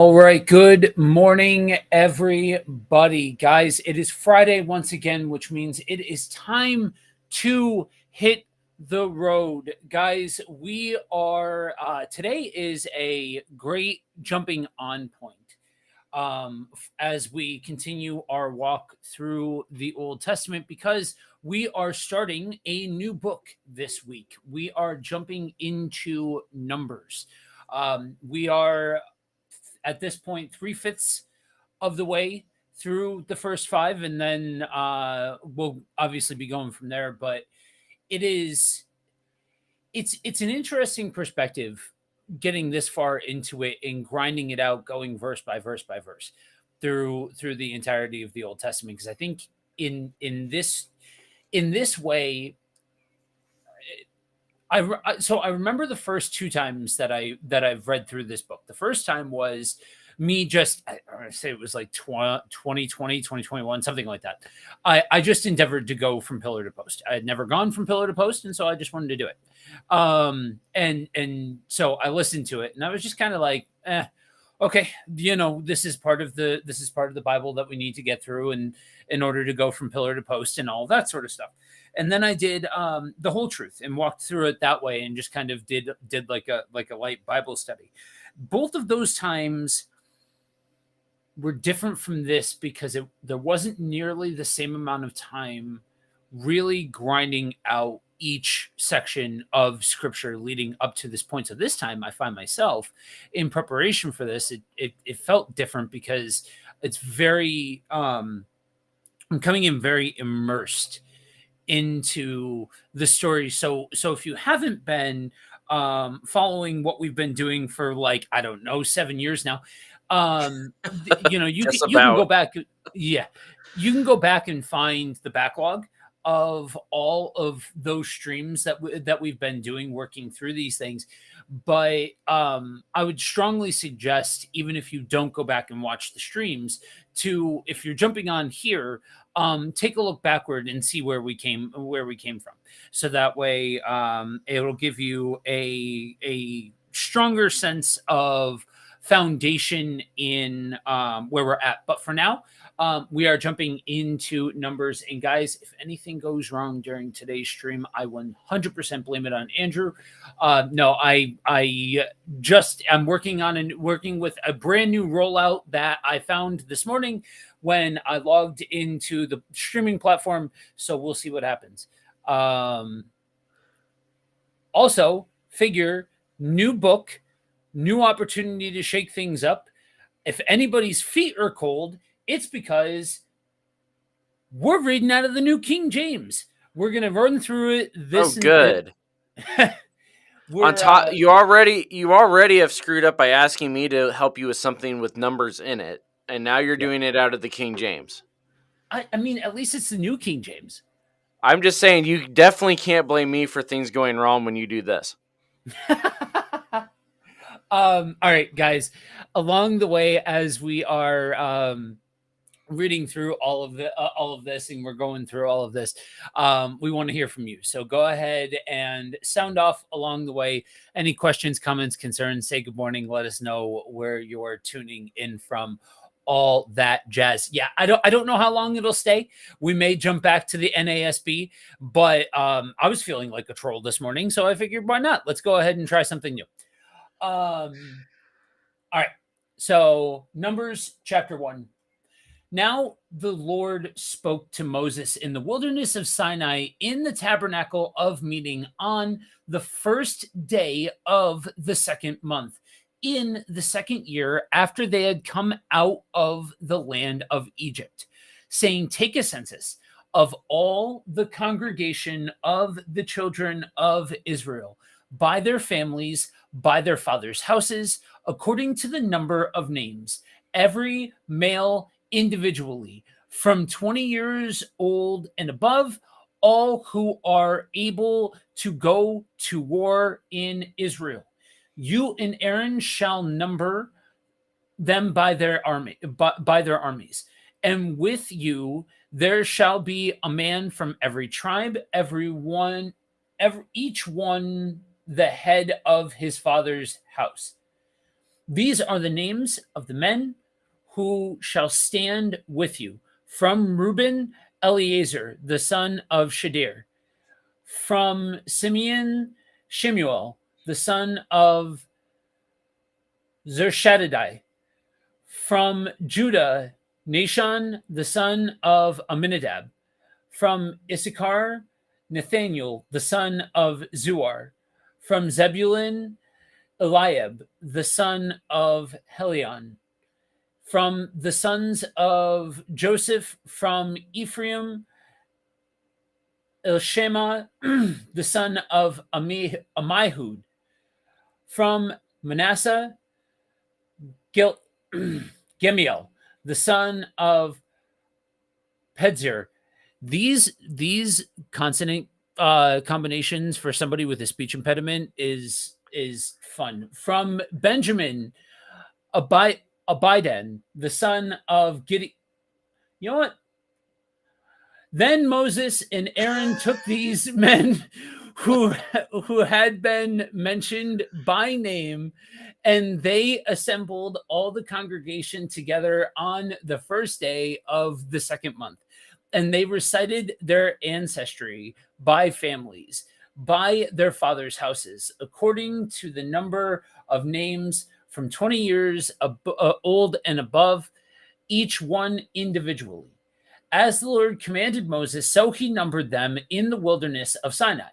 All right, good morning, everybody. Guys, it is Friday once again, which means it is time to hit the road. Guys, today is a great jumping on point as we continue our walk through the Old Testament because we are starting a new book this week. We are jumping into Numbers. We are at this point three-fifths of the way through the first five, and then we'll obviously be going from there. But it is it's an interesting perspective getting this far into it and grinding it out, going verse by verse by verse through the entirety of the Old Testament. Because I think in this way, I remember the first two times that I've read through this book. The first time was me just I say it was like 2020, 2021, something like that. I just endeavored to go from pillar to post. I had never gone from pillar to post, and so I just wanted to do it. And so I listened to it, and I was just kind of like, okay, this is part of the Bible that we need to get through, and in order to go from pillar to post and all that sort of stuff. And then I did the whole truth and walked through it that way, and just kind of did like a light Bible study. Both of those times were different from this because there wasn't nearly the same amount of time really grinding out each section of scripture leading up to this point. So this time I find myself in preparation for this, it felt different because it's very I'm coming in very immersed into the story. So if you haven't been following what we've been doing for, like, I don't know, 7 years now, you can Just you can go about. back. Yeah, you can go back and find the backlog of all of those streams that we've been doing working through these things. But I would strongly suggest, even if you don't go back and watch the streams, to, if you're jumping on here, take a look backward and see where we came from. So that way, it'll give you a stronger sense of foundation in where we're at. But for now, we are jumping into Numbers. And guys, if anything goes wrong during today's stream, I 100% blame it on Andrew. No, I'm working with a brand new rollout that I found this morning when I logged into the streaming platform. So we'll see what happens. Also, figure, new book, new opportunity to shake things up. If anybody's feet are cold, it's because we're reading out of the New King James. We're gonna run through it. Oh, good. On We're top, you already have screwed up by asking me to help you with something with numbers in it, and now you're Yeah. doing it out of the King James. I mean, at least it's the New King James. I'm just saying you definitely can't blame me for things going wrong when you do this. All right, guys. Along the way, as we are reading through all of this, and we're going through all of this, we want to hear from you. So go ahead and sound off along the way. Any questions, comments, concerns, say good morning, let us know where you're tuning in from, all that jazz. Yeah, I don't know how long it'll stay. We may jump back to the NASB, but I was feeling like a troll this morning, so I figured, why not? Let's go ahead and try something new. All right, so Numbers chapter 1. Now the Lord spoke to Moses in the wilderness of Sinai in the tabernacle of meeting on the first day of the second month, in the second year after they had come out of the land of Egypt, saying, take a census of all the congregation of the children of Israel, by their families, by their fathers' houses, according to the number of names, every male individually, from 20 years old and above, all who are able to go to war in Israel. You and Aaron shall number them by their armies. And with you there shall be a man from every tribe, each one the head of his father's house. These are the names of the men who shall stand with you. From Reuben, Eleazar, the son of Shadir. From Simeon, Shemuel, the son of Zershadai. From Judah, Nashon, the son of Aminadab. From Issachar, Nathaniel, the son of Zuar. From Zebulun, Eliab, the son of Helion. From the sons of Joseph, from Ephraim, Elishama, the son of Amihud. From Manasseh, Gemiel, the son of Pedzir. These consonant combinations for somebody with a speech impediment is fun. From Benjamin, Abidan, the son of Gideon. You know what? Then Moses and Aaron took these men who had been mentioned by name, and they assembled all the congregation together on the first day of the second month. And they recited their ancestry by families, by their fathers' houses, according to the number of names from 20 years old and above, each one individually. As the Lord commanded Moses, so he numbered them in the wilderness of Sinai.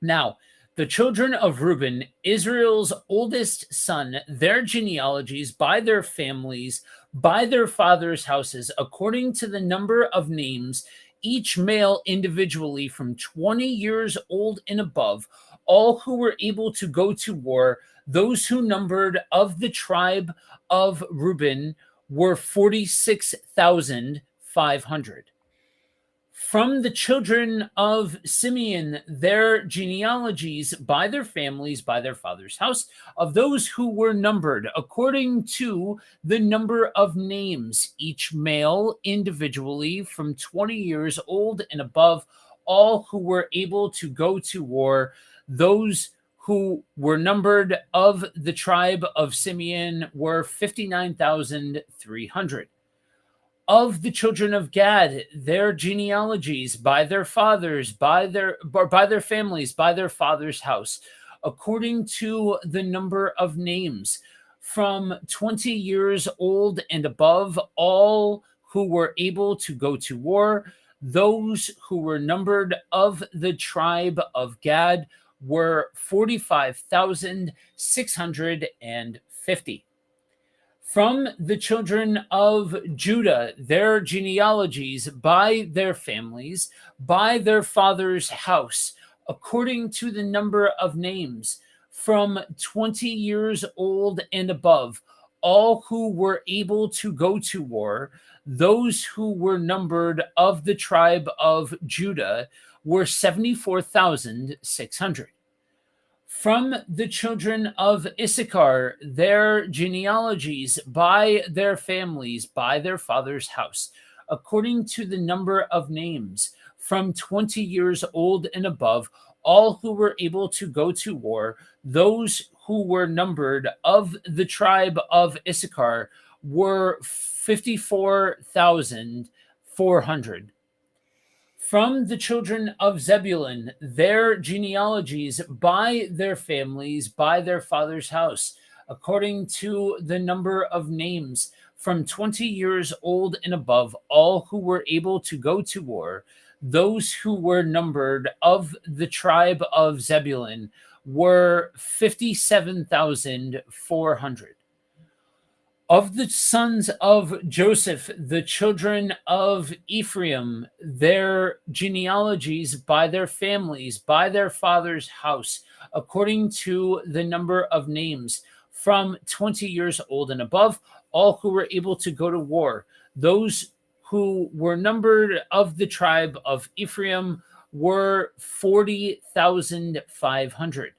Now, the children of Reuben, Israel's oldest son, their genealogies by their families, by their fathers' houses, according to the number of names, each male individually from 20 years old and above, all who were able to go to war, those who numbered of the tribe of Reuben were 46,500. From the children of Simeon, their genealogies by their families, by their father's house, of those who were numbered according to the number of names, each male individually from 20 years old and above, all who were able to go to war, those who were numbered of the tribe of Simeon were 59,300. Of the children of Gad, their genealogies by their fathers, by their families, by their father's house, according to the number of names, from 20 years old and above, all who were able to go to war, those who were numbered of the tribe of Gad were 45,650. From the children of Judah, their genealogies by their families, by their father's house, according to the number of names, from 20 years old and above, all who were able to go to war, those who were numbered of the tribe of Judah were 74,600. From the children of Issachar, their genealogies by their families, by their father's house, according to the number of names, from 20 years old and above, all who were able to go to war, those who were numbered of the tribe of Issachar were 54,400. From the children of Zebulun, their genealogies by their families, by their father's house, according to the number of names, from 20 years old and above, all who were able to go to war, those who were numbered of the tribe of Zebulun were 57,400. Of the sons of Joseph, the children of Ephraim, their genealogies by their families, by their father's house, according to the number of names, from 20 years old and above, all who were able to go to war. Those who were numbered of the tribe of Ephraim were 40,500.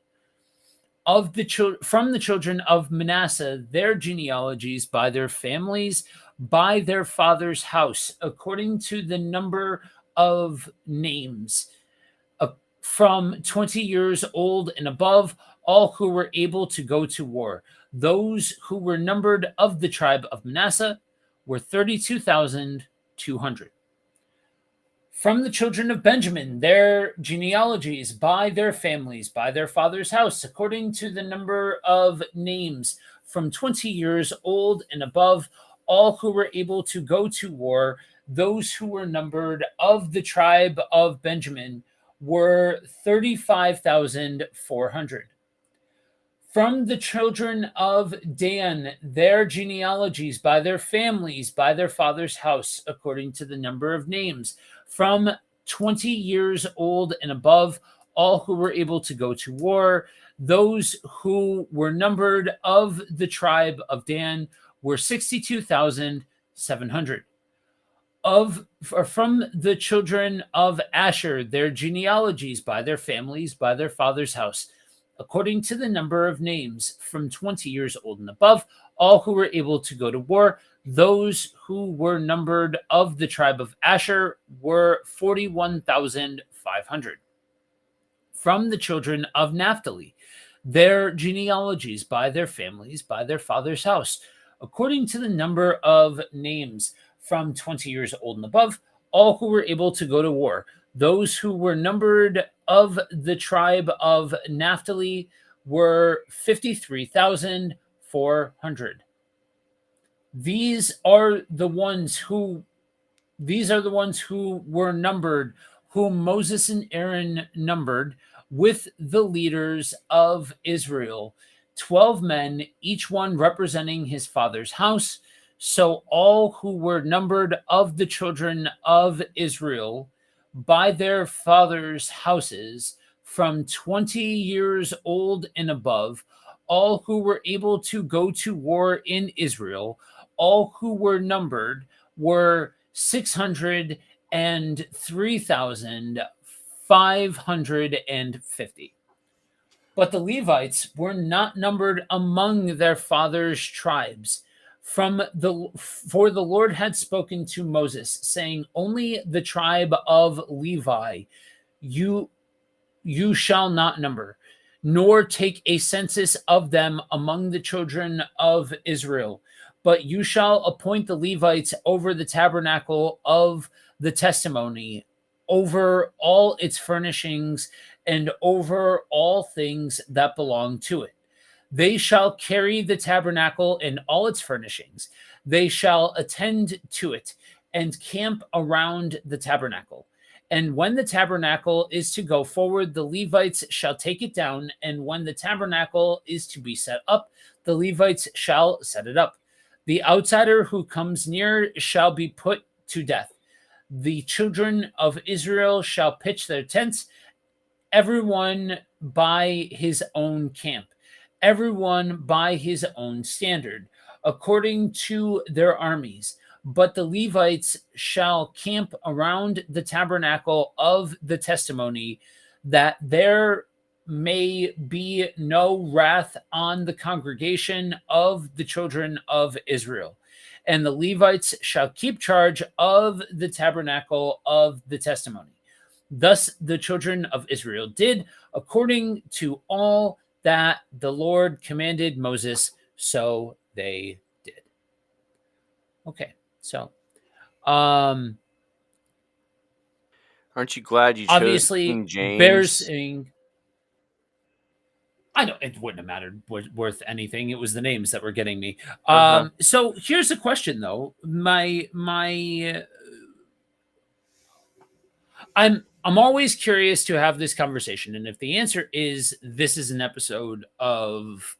From the children of Manasseh, their genealogies by their families, by their father's house, according to the number of names, from 20 years old and above, all who were able to go to war. Those who were numbered of the tribe of Manasseh were 32,200. From the children of Benjamin, their genealogies, by their families, by their father's house, according to the number of names, from 20 years old and above, all who were able to go to war, those who were numbered of the tribe of Benjamin were 35,400. From the children of Dan, their genealogies, by their families, by their father's house, according to the number of names, from 20 years old and above, all who were able to go to war. Those who were numbered of the tribe of Dan were 62,700. From the children of Asher, their genealogies, by their families, by their father's house, according to the number of names, from 20 years old and above, all who were able to go to war. Those who were numbered of the tribe of Asher were 41,500. From the children of Naphtali, their genealogies, by their families, by their father's house, according to the number of names, from 20 years old and above, all who were able to go to war. Those who were numbered of the tribe of Naphtali were 53,400. These are the ones who were numbered, whom Moses and Aaron numbered with the leaders of Israel, 12 men, each one representing his father's house. So all who were numbered of the children of Israel by their fathers' houses, from 20 years old and above, all who were able to go to war in Israel, all who were numbered were 603,550. But the Levites were not numbered among their fathers' tribes. For the Lord had spoken to Moses, saying, "Only the tribe of Levi you shall not number, nor take a census of them among the children of Israel. But you shall appoint the Levites over the tabernacle of the testimony, over all its furnishings, and over all things that belong to it. They shall carry the tabernacle and all its furnishings. They shall attend to it and camp around the tabernacle. And when the tabernacle is to go forward, the Levites shall take it down. And when the tabernacle is to be set up, the Levites shall set it up. The outsider who comes near shall be put to death. The children of Israel shall pitch their tents, everyone by his own camp, everyone by his own standard, according to their armies. But the Levites shall camp around the tabernacle of the testimony, that there may be no wrath on the congregation of the children of Israel. And the Levites shall keep charge of the tabernacle of the testimony. Thus the children of Israel did according to all that the Lord commanded Moses, so they did. Okay, so Aren't you glad you chose obviously King bears James? saying, I know it wouldn't have mattered worth anything. It was the names that were getting me. Uh-huh. So here's a question though. I'm always curious to have this conversation, and if the answer is this is an episode of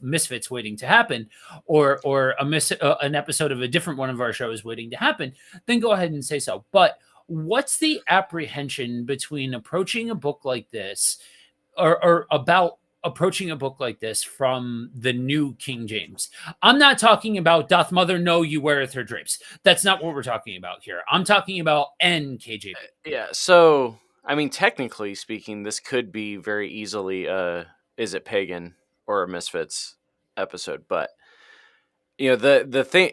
Misfits waiting to happen, or an episode of a different one of our shows waiting to happen, then go ahead and say so. But what's the apprehension between approaching a book like this, or about approaching a book like this from the new King James? I'm not talking about "Doth Mother Know You Weareth Her Drapes." That's not what we're talking about here. I'm talking about NKJV. Yeah, so I mean, technically speaking, this could be very easily Is It Pagan or a Misfits episode, but the thing.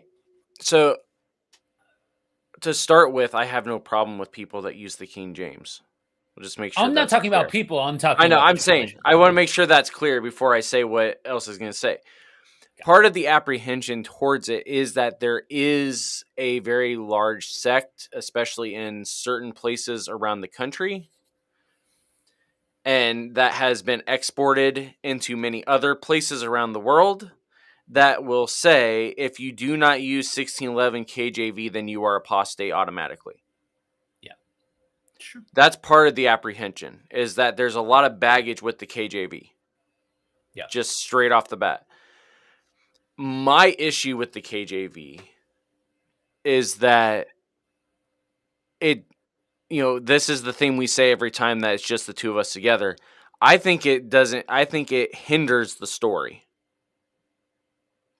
So to start with, I have no problem with people that use the King James. We'll just make sure I'm not that's talking about clear. people. I'm I talking know. about the I'm saying translation. I want to make sure that's clear before I say what else is going to say. part of the apprehension towards it is that there is a very large sect, especially in certain places around the country, and that has been exported into many other places around the world, Yeah. that will say if you do not use 1611 KJV, then you are apostate automatically. Yeah. Sure. That's part of the apprehension, is that there's a lot of baggage with the KJV, Yeah. just straight off the bat. My issue with the KJV is that it, this is the thing we say every time that it's just the two of us together. I think it hinders the story.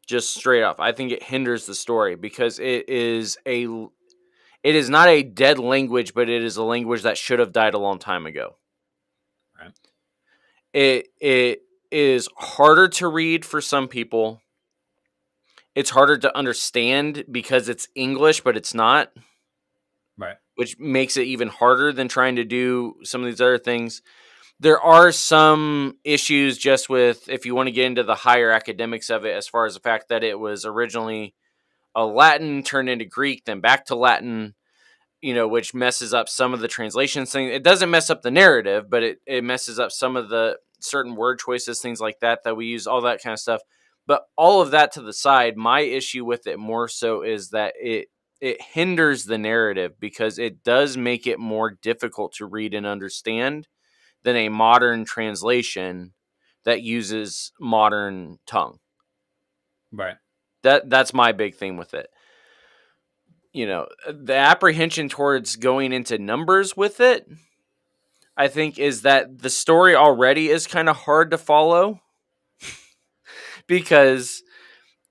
Just straight up. I think it hinders the story because it is not a dead language, but it is a language that should have died a long time ago. Right. It is harder to read for some people. It's harder to understand because it's English, but it's not, Right. which makes it even harder than trying to do some of these other things. There are some issues just with, if you want to get into the higher academics of it, as far as the fact that it was originally a Latin turned into Greek, then back to Latin, which messes up some of the translation thing. It doesn't mess up the narrative, but it messes up some of the certain word choices, things like that we use, all that kind of stuff. But all of that to the side, my issue with it more so is that it hinders the narrative because it does make it more difficult to read and understand than a modern translation that uses modern tongue. Right. That's my big thing with it. The apprehension towards going into numbers with it, I think, is that the story already is kind of hard to follow because,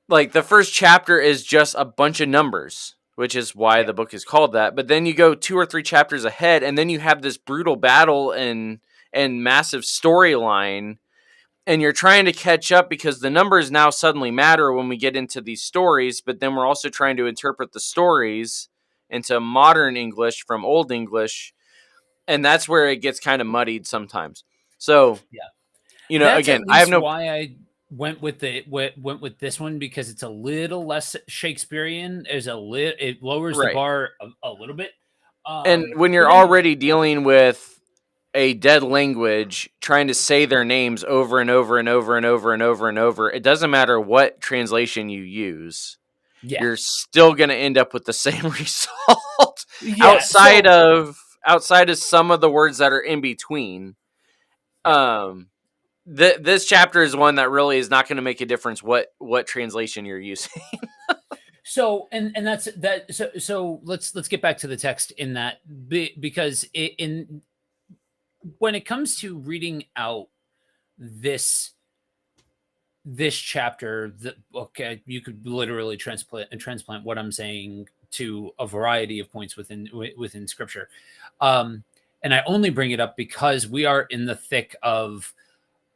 like, the first chapter is just a bunch of numbers, which is why Yeah. the book is called that. But then you go 2 or 3 chapters ahead, and then you have this brutal battle and massive storyline, and you're trying to catch up because the numbers now suddenly matter when we get into these stories, but then we're also trying to interpret the stories into modern English from old English, and that's where it gets kind of muddied sometimes. So, Yeah. That's again, at I have least no why I went with this one, because it's a little less Shakespearean. It lowers the right. bar a little bit. And when But you're anyway, already dealing with a dead language, trying to say their names over and over and over and over and over and over, it doesn't matter what translation you use. yeah, You're still going to end up with the same result yeah. outside So of some of the words that are in between. yeah. This chapter is one that really is not going to make a difference what translation you're using. So and that's that. So let's get back to the text in that, because in when it comes to reading out this chapter, that, okay, you could literally transplant what I'm saying to a variety of points within scripture. um and I only bring it up because we are in the thick of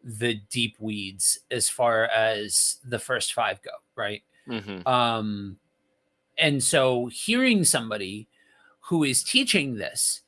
the deep weeds as far as the first five go, right? Mm-hmm. um and so hearing somebody who is teaching this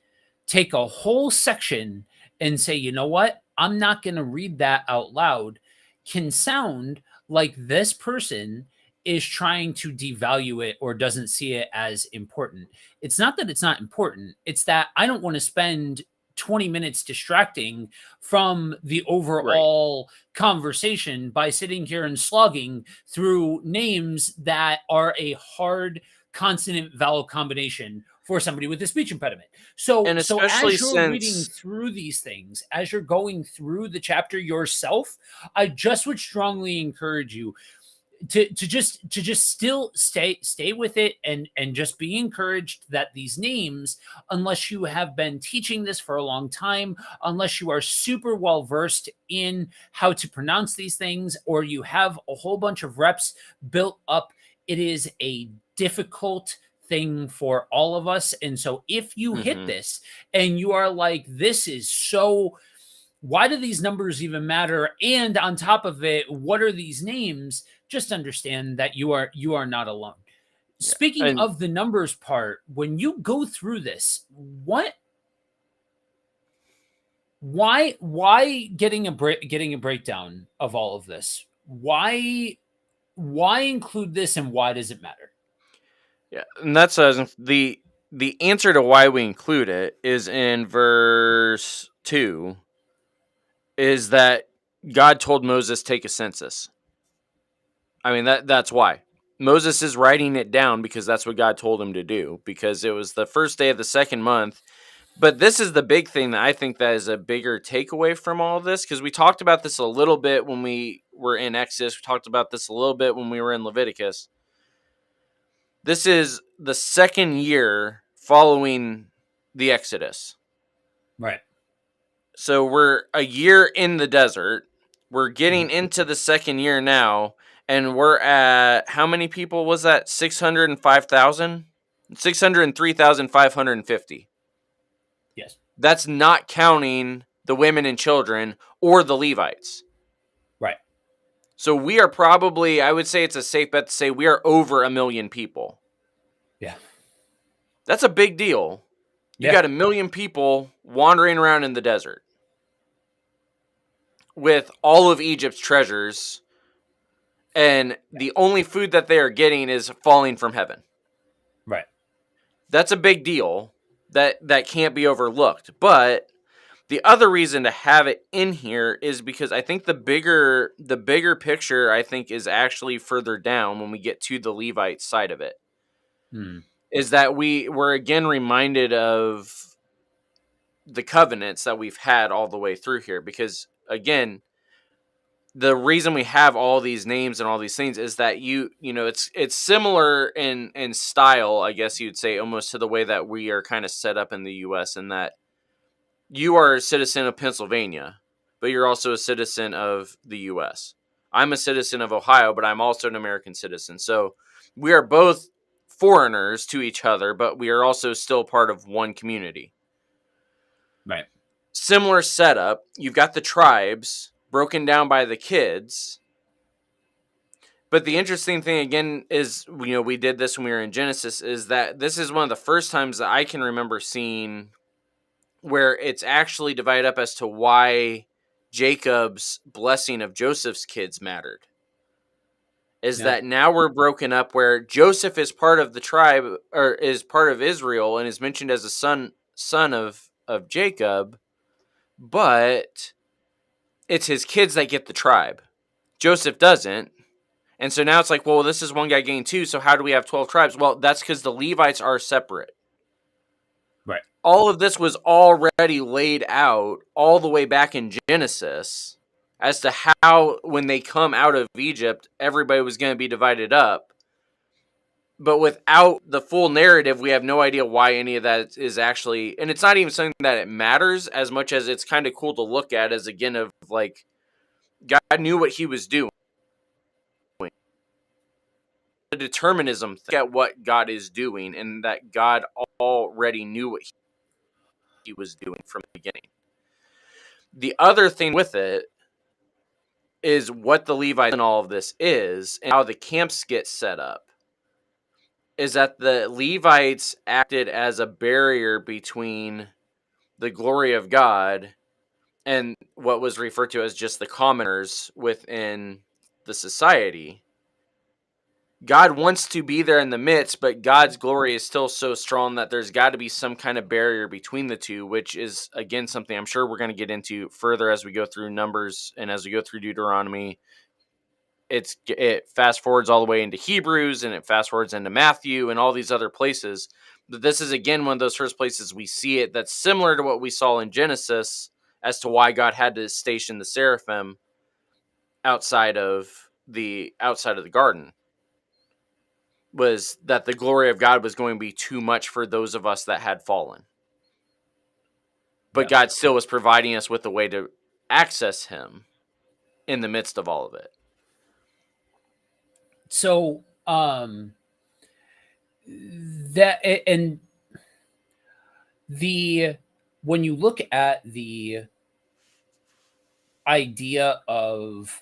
take a whole section and say, you know what, I'm not going to read that out loud, can sound like this person is trying to devalue it or doesn't see it as important. It's not that it's not important, it's that I don't want to spend 20 minutes distracting from the Right. overall conversation by sitting here and slogging through names that are a hard consonant vowel combination for somebody with a speech impediment. So, And especially as you're reading since through these things, as you're going through the chapter yourself, I just would strongly encourage you to just still stay with it, and just be encouraged that these names, unless you have been teaching this for a long time, unless you are super well versed in how to pronounce these things, or you have a whole bunch of reps built up, it is a difficult thing for all of us. And so if you hit mm-hmm. this and you are like, this is so, why do these numbers even matter? And on top of it, what are these names? Just understand that you are not alone. Yeah. Speaking And of the numbers part, when you go through this, what why getting a breakdown of all of this? Why why include this and why does it matter? Yeah, and that's the answer to why we include it is in verse 2, is that God told Moses take a census. I mean, that's why. Moses is writing it down because that's what God told him to do, because it was the first day of the second month. But this is the big thing that I think that is a bigger takeaway from all of this, because we talked about this a little bit when we were in Exodus. We talked about this a little bit when we were in Leviticus. This is the second year following the Exodus. Right. So we're a year in the desert. We're getting Mhm. into the second year now, and we're at, how many people was that? 605,000? 603,550. Yes. That's not counting the women and children or the Levites. Right. So we are probably, I would say it's a safe bet to say we are over 1 million people. Yeah. That's a big deal. You Yeah. got 1 million people wandering around in the desert with all of Egypt's treasures, and the only food that they are getting is falling from heaven. Right. That's a big deal that can't be overlooked. But the other reason to have it in here is because I think the bigger picture, I think, is actually further down when we get to the Levite side of it. Hmm. Is that we were again reminded of the covenants that we've had all the way through here, because again, the reason we have all these names and all these things is that it's similar in style, I guess you'd say, almost to the way that we are kind of set up in the US, in that you are a citizen of Pennsylvania, but you're also a citizen of the US. I'm a citizen of Ohio, but I'm also an American citizen. So we are both foreigners to each other, but we are also still part of one community. Right. Similar setup. You've got the tribes broken down by the kids. But the interesting thing again is, we did this when we were in Genesis, is that this is one of the first times that I can remember seeing where it's actually divided up as to why Jacob's blessing of Joseph's kids mattered. Is Yeah. that now we're broken up where Joseph is part of the tribe, or is part of Israel, and is mentioned as a son of Jacob, but it's his kids that get the tribe. Joseph doesn't. And so now it's like, well, this is one guy getting two, so how do we have 12 tribes? Well, that's because the Levites are separate. Right. All of this was already laid out all the way back in Genesis as to how, when they come out of Egypt, everybody was going to be divided up. But without the full narrative, we have no idea why any of that is actually, and it's not even something that it matters as much as it's kind of cool to look at, as again, of like, God knew what he was doing. The determinism, at what God is doing, and that God already knew what he was doing from the beginning. The other thing with it is what the Levites and all of this is, and how the camps get set up, is that the Levites acted as a barrier between the glory of God and what was referred to as just the commoners within the society. God wants to be there in the midst, but God's glory is still so strong that there's got to be some kind of barrier between the two, which is, again, something I'm sure we're going to get into further as we go through Numbers and as we go through Deuteronomy. It fast forwards all the way into Hebrews, and it fast forwards into Matthew and all these other places. But this is, again, one of those first places we see it that's similar to what we saw in Genesis as to why God had to station the seraphim outside of the garden, was that the glory of God was going to be too much for those of us that had fallen. But Yeah. God still was providing us with a way to access him in the midst of all of it. So that and the when you look at the idea of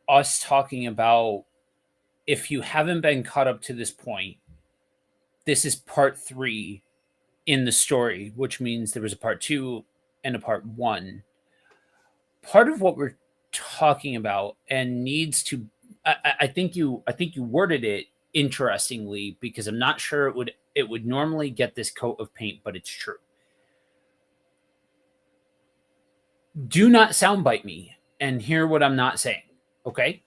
us talking about, if you haven't been caught up to this point, this is part 3 in the story, which means there was a part 2 and a part 1. Part of what we're talking about and needs to, I think you worded it interestingly, because I'm not sure it would normally get this coat of paint, but it's true. Do not soundbite me and hear what I'm not saying, okay?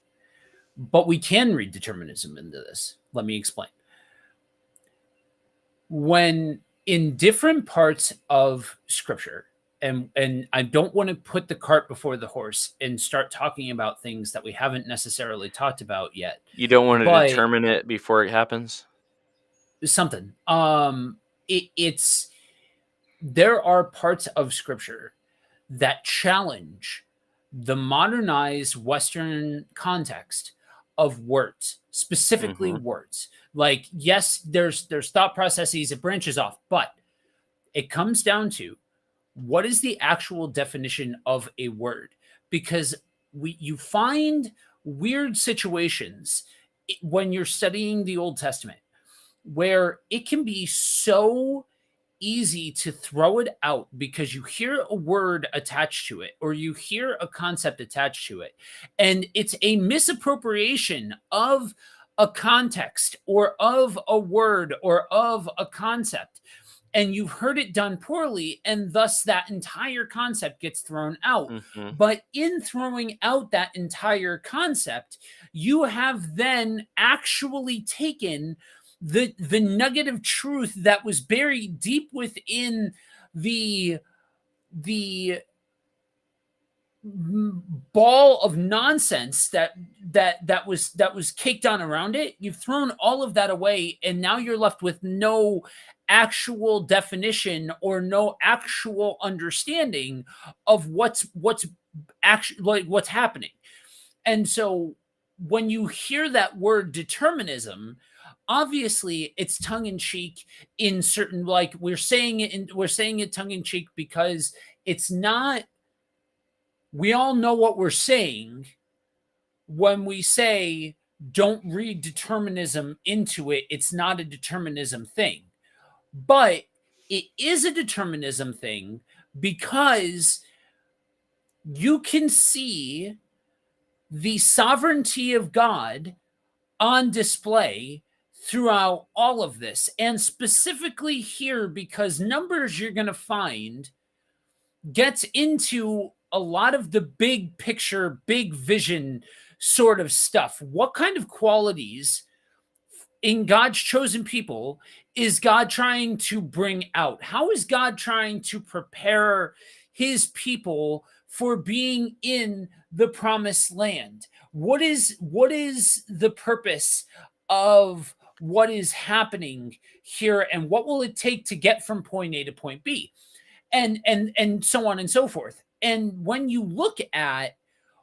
But we can read determinism into this. Let me explain. When in different parts of scripture, and I don't want to put the cart before the horse and start talking about things that we haven't necessarily talked about yet, You don't want to but determine it before it happens? something. It's there are parts of scripture that challenge the modernized Western context of words, specifically Mhm. words. Like, yes, there's thought processes, it branches off, but it comes down to what is the actual definition of a word? Because you find weird situations when you're studying the Old Testament where it can be so easy to throw it out because you hear a word attached to it or you hear a concept attached to it, and it's a misappropriation of a context or of a word or of a concept, and you've heard it done poorly, and thus that entire concept gets thrown out. Mhm. But in throwing out that entire concept, you have then actually taken the nugget of truth that was buried deep within the the ball of nonsense that was caked on around it. You've thrown all of that away, and now you're left with no actual definition or no actual understanding of what's actually, like, what's happening. And so when you hear that word determinism, obviously it's tongue in cheek in certain, like, we're saying it tongue in cheek because it's not, we all know what we're saying when we say don't read determinism into it. It's not a determinism thing, but it is a determinism thing because you can see the sovereignty of God on display throughout all of this. And specifically here, because Numbers, you're going to find, gets into a lot of the big picture, big vision sort of stuff. What kind of qualities in God's chosen people is God trying to bring out? How is God trying to prepare his people for being in the promised land? What is the purpose of what is happening here, and what will it take to get from point A to point B? And so on and so forth. And when you look at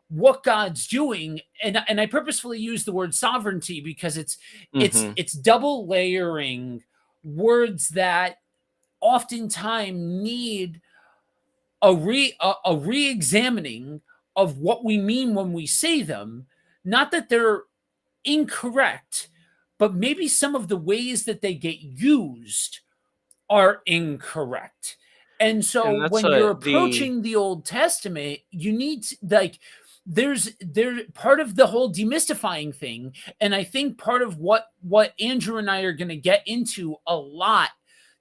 what God's doing, and I purposefully use the word sovereignty because Mhm. it's double layering words that oftentimes need a re-examining of what we mean when we say them. Not that they're incorrect, but maybe some of the ways that they get used are incorrect. And so And that's when you're the approaching the Old Testament, you need to, like, there part of the whole demystifying thing, and I think part of what Andrew and I are going to get into a lot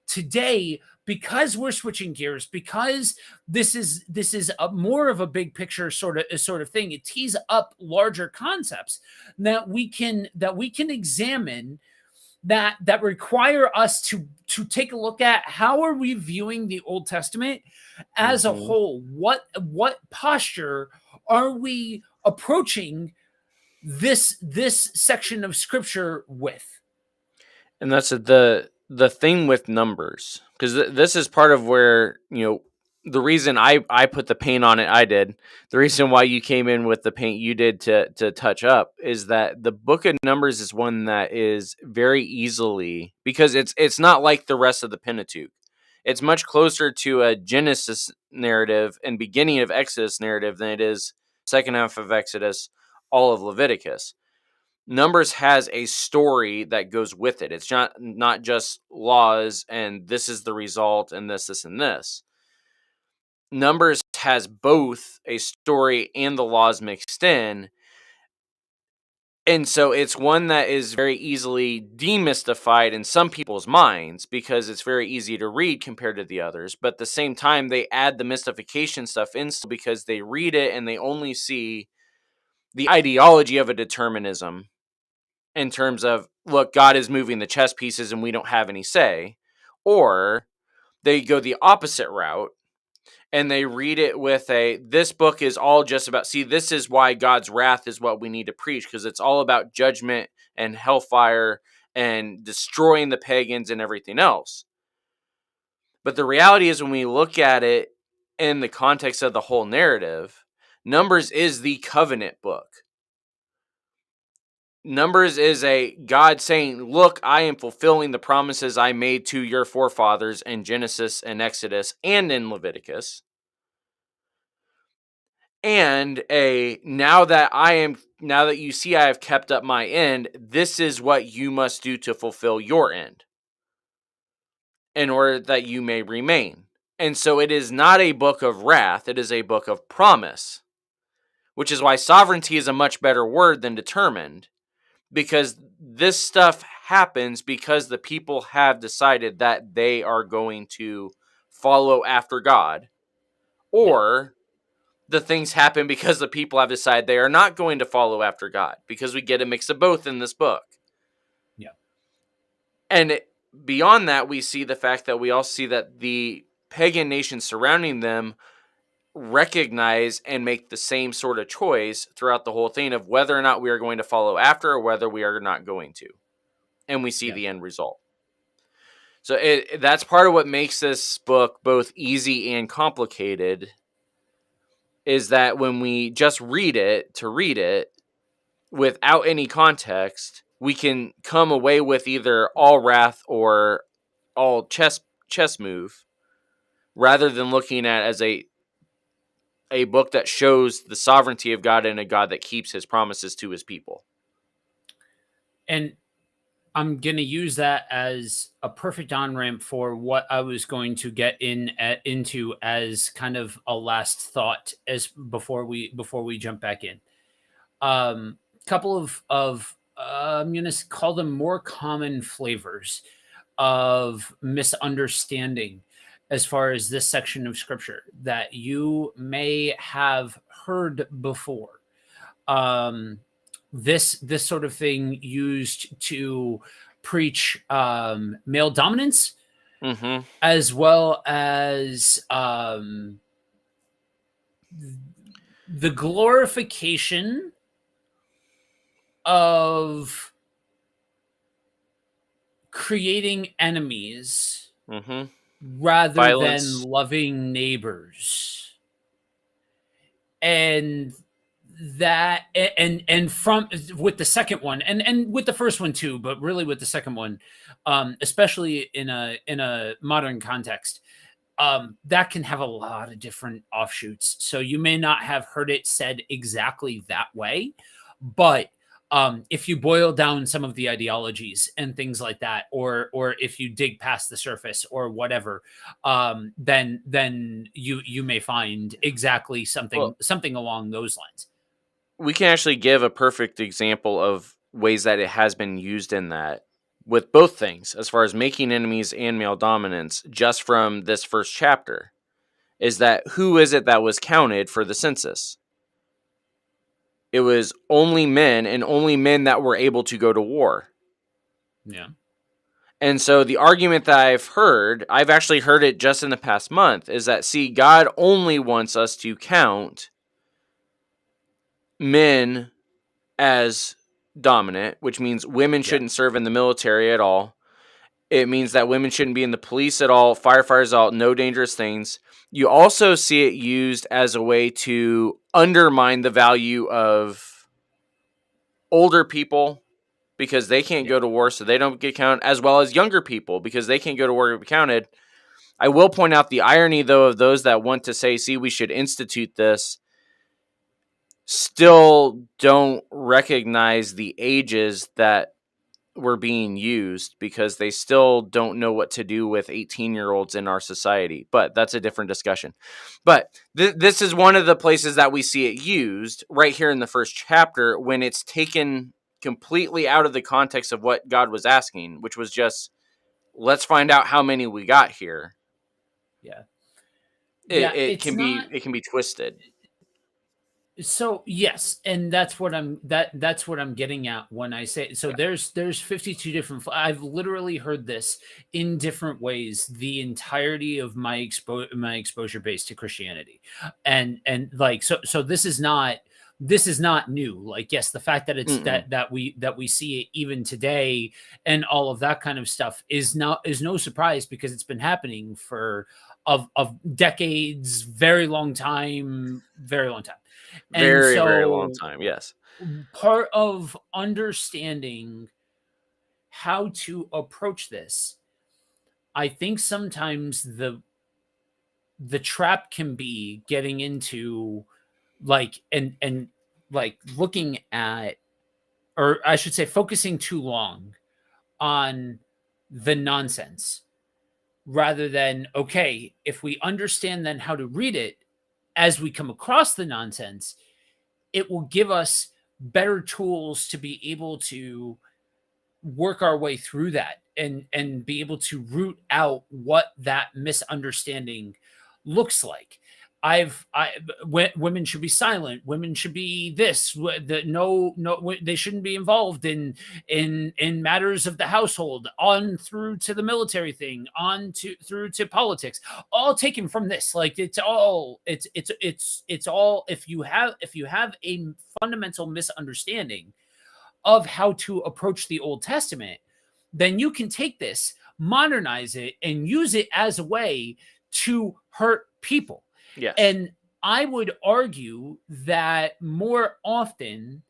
today, because we're switching gears, because this is a more of a big picture sort of thing. It tees up larger concepts that we can examine, that require us to take a look at how are we viewing the Old Testament as a Mhm. whole. What posture are we approaching this section of scripture with? And that's the thing with numbers, because this is part of where, the reason I put the paint on it I did, the reason why you came in with the paint you did to touch up, is that the book of Numbers is one that is very easily, because it's not like the rest of the Pentateuch. It's much closer to a Genesis narrative and beginning of Exodus narrative than it is second half of Exodus, all of Leviticus. Numbers has a story that goes with it. It's not just laws and this is the result and this and this. Numbers has both a story and the laws mixed in, And so it's one that is very easily demystified in some people's minds because it's very easy to read compared to the others. But at the same time, they add the mystification stuff in because they read it and they only see the ideology of a determinism in terms of, look, God is moving the chess pieces and we don't have any say. Or they go the opposite route and they read it with this book is all just about, see, this is why God's wrath is what we need to preach, because it's all about judgment and hellfire and destroying the pagans and everything else. But the reality is, when we look at it in the context of the whole narrative, Numbers is the covenant book. Numbers is a God saying, look, I am fulfilling the promises I made to your forefathers in Genesis and Exodus and in Leviticus. And now that you see I have kept up my end, this is what you must do to fulfill your end in order that you may remain. And so it is not a book of wrath, it is a book of promise, which is why sovereignty is a much better word than determined, because this stuff happens because the people have decided that they are going to follow after God, Yeah. or the things happen because the people have decided they are not going to follow after God, because we get a mix of both in this book. Yeah. And beyond that, we see the fact that we also see that the pagan nations surrounding them recognize and make the same sort of choice throughout the whole thing of whether or not we are going to follow after or whether we are not going to. And we see Yeah. the end result. So that's part of what makes this book both easy and complicated, is that when we just read it to read it without any context, we can come away with either all wrath or all chess move, rather than looking at it as a book that shows the sovereignty of God and a God that keeps his promises to his people. And I'm going to use that as a perfect on ramp for what I was going to get into as kind of a last thought as before we jump back in. Couple of I'm going to call them more common flavors of misunderstanding as far as this section of scripture that you may have heard before. Um, this sort of thing used to preach male dominance, Mm-hmm. as well as the glorification of creating enemies Mm-hmm. rather than Violence. loving neighbors. And that and from with the second one and with the first one too, but really with the second one, especially in a modern context, that can have a lot of different offshoots. So you may not have heard it said exactly that way, but if you boil down some of the ideologies and things like that, or if you dig past the surface or whatever, then you may find exactly Well, something along those lines. we can actually give a perfect example of ways that it has been used in that, with both things, as far as making enemies and male dominance, just from this first chapter, is that who is it that was counted for the census? It was only men, and only men that were able to go to war. Yeah. And so the argument that I've actually heard it just in the past month, is that, see, God only wants us to count men as dominant, which means women Yeah. shouldn't serve in the military at all. It means that women shouldn't be in the police at all, firefighters at all, no dangerous things. You also see it used as a way to undermine the value of older people because they can't Yeah. go to war, so they don't get counted, as well as younger people because they can't go to war to be counted. I will point out the irony, though, of those that want to say, see, we should institute this, still don't recognize the ages that were being used, because they still don't know what to do with 18-year-olds in our society. But that's a different discussion. But this is one of the places that we see it used right here in the first chapter, when it's taken completely out of the context of what God was asking, which was just, let's find out how many we got here. Yeah. It, Yeah, it it's can be not. it can be twisted. So yes, and that's what I'm getting at when I say, so there's 52 different I've literally heard this in different ways the entirety of my exposure base to Christianity. And like, so this is not new. Like, yes, the fact that it's Mm-mm. that we see it even today and all of that kind of stuff is no surprise, because it's been happening for of decades, very long time. And Very, very long so time. Yes. part of understanding how to approach this, I think sometimes the trap can be getting into, like, and like looking at, or I should say focusing too long on the nonsense, rather than, okay, if we understand then how to read it as we come across the nonsense, it will give us better tools to be able to work our way through that, and be able to root out what that misunderstanding looks like. Women should be silent. Women should be this. They shouldn't be involved in matters of the household. On through to the military thing. On to through to politics. All taken from this. Like, it's all. If you have a fundamental misunderstanding of how to approach the Old Testament, then you can take this, modernize it, and use it as a way to hurt people. Yes. And I would argue that more often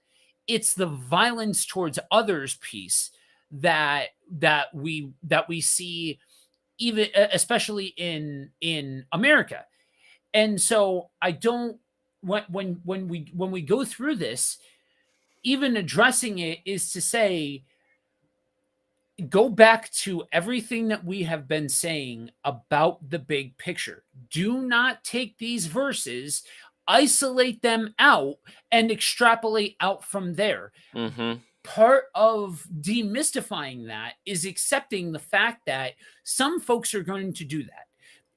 it's the violence towards others piece that we see, even especially in America. And so I don't, when we go through this, even addressing it is to say, go back to everything that we have been saying about the big picture. Do not take these verses, isolate them out, and extrapolate out from there. Mm-hmm. Part of demystifying that is accepting the fact that some folks are going to do that.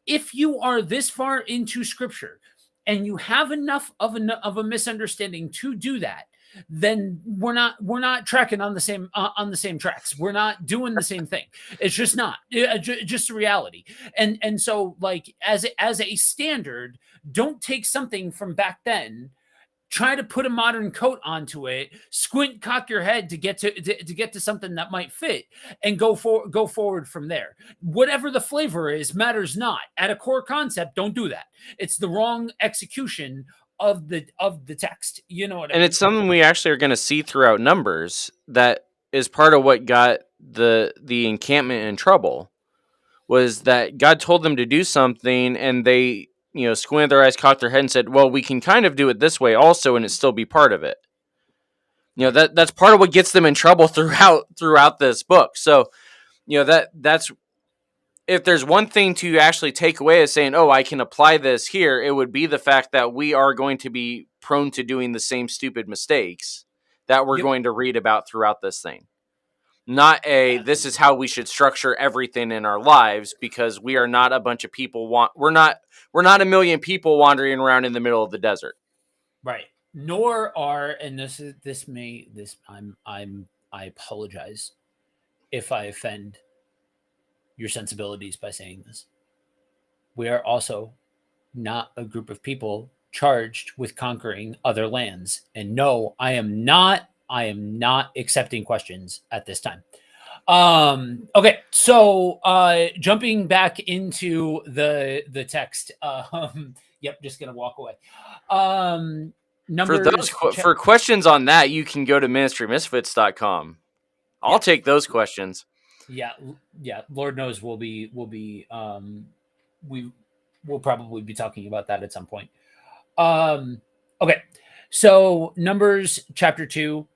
If you are this far into scripture and you have enough of a misunderstanding to do that, then we're not tracking on the same tracks. We're not doing the same thing. It's just not. Just a reality. And so, like, as a standard, don't take something from back then, try to put a modern coat onto it, squint, cock your head to get to something that might fit, and go forward from there. Whatever the flavor is matters not. At a core concept, don't do that. It's the wrong execution of the text. You know what I And mean? it's something we actually are going to see throughout Numbers that is part of what got the encampment in trouble, was that God told them to do something and they, squinted their eyes, cocked their head, and said, well, we can kind of do it this way also and it still be part of it. Right. That's part of what gets them in trouble throughout this book. So, that's, if there's one thing to actually take away as saying, oh, I can apply this here, it would be the fact that we are going to be prone to doing the same stupid mistakes that we're Yep. going to read about throughout this thing. Not this is Absolutely. how we should structure everything in our lives, because we are not a bunch of people we're not a million people wandering around in the middle of the desert. Right. Nor are, and I apologize if I offend your sensibilities by saying this. We are also not a group of people charged with conquering other lands. And no, I am not accepting questions at this time. Okay, so jumping back into the text. Yep, just gonna walk away. For those Numbers for questions on that, you can go to ministrymisfits.com. I'll yeah. take those questions. Yeah, yeah. Lord knows we will probably be talking about that at some point. Okay, so Numbers chapter 2,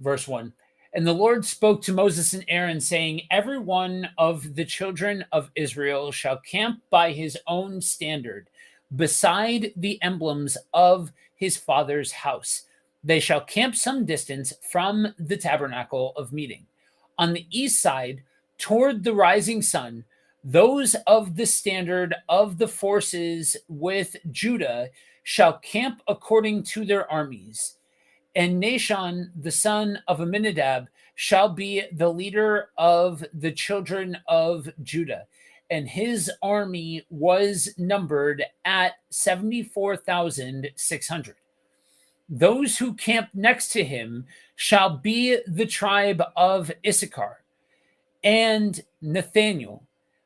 verse 1. And the Lord spoke to Moses and Aaron, saying, every one of the children of Israel shall camp by his own standard, beside the emblems of his father's house. They shall camp some distance from the tabernacle of meeting. On the east side, toward the rising sun, those of the standard of the forces with Judah shall camp according to their armies. And Nashon, the son of Amminadab, shall be the leader of the children of Judah. And his army was numbered at 74,600. Those who camp next to him shall be the tribe of Issachar. And Nathaniel,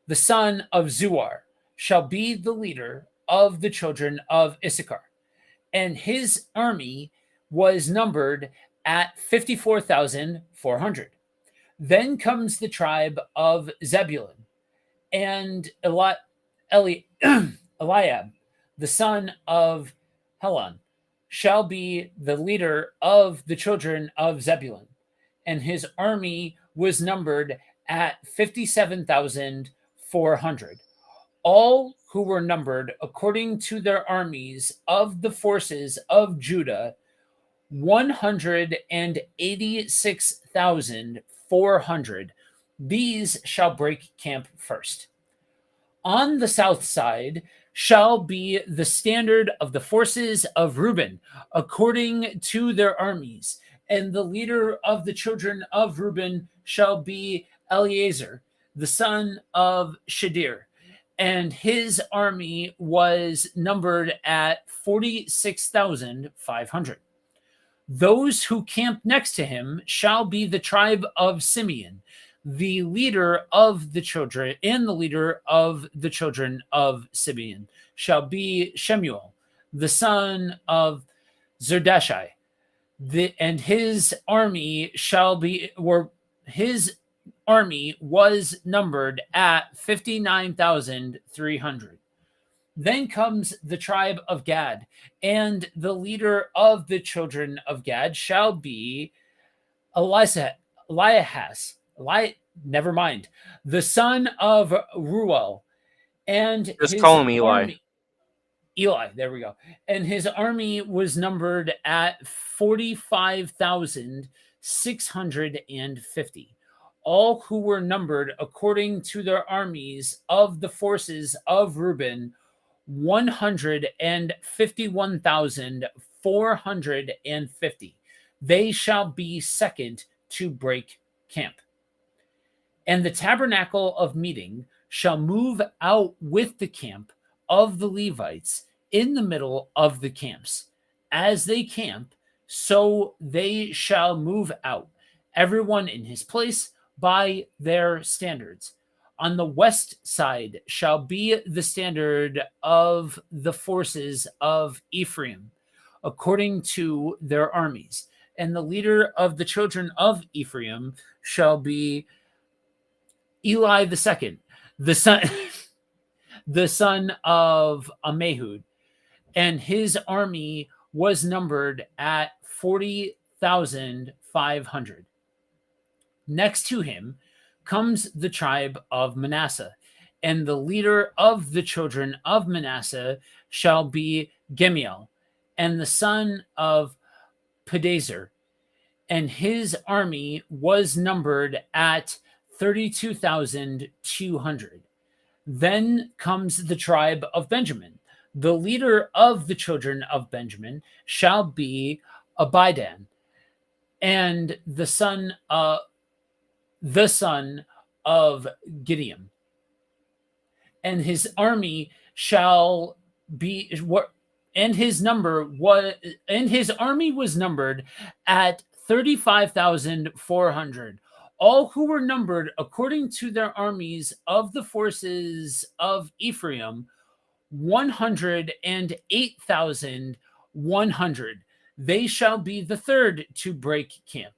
the son of Zuar, shall be the leader of the children of Issachar. And his army was numbered at 54,400. Then comes the tribe of Zebulun, and Eliab, the son of Helon, shall be the leader of the children of Zebulun, and his army was numbered at 57,400. All who were numbered according to their armies of the forces of Judah, 186,400. These shall break camp first. On the south side shall be the standard of the forces of Reuben, according to their armies. And the leader of the children of Reuben shall be Eleazar, the son of Shadir. And his army was numbered at 46,500. Those who camp next to him shall be the tribe of Simeon, the leader of the children, and the leader of the children of Simeon shall be Shemuel, the son of Zerdashai. And his army shall be, or his army was numbered at 59,300. Then comes the tribe of Gad, and the leader of the children of Gad shall be never mind, the son of Ruel, and Just his call him Eli. army. Eli, there we go. And his army was numbered at 45,650. All who were numbered according to their armies of the forces of Reuben, 151,450. They shall be second to break camp. And the tabernacle of meeting shall move out with the camp of the Levites in the middle of the camps. As they camp, so they shall move out, everyone in his place by their standards. On the west side shall be the standard of the forces of Ephraim, according to their armies. And the leader of the children of Ephraim shall be Eli the second, the son, the son of Ammihud, and his army was numbered at 40,500. Next to him comes the tribe of Manasseh, and the leader of the children of Manasseh shall be Gemiel, and the son of Pedazer, and his army was numbered at 32,200. Then comes the tribe of Benjamin. The leader of the children of Benjamin shall be Abidan, and the son of Gideon. And his army shall be and his army was numbered at 35,400. All who were numbered according to their armies of the forces of Ephraim, 108,100. They shall be the third to break camp.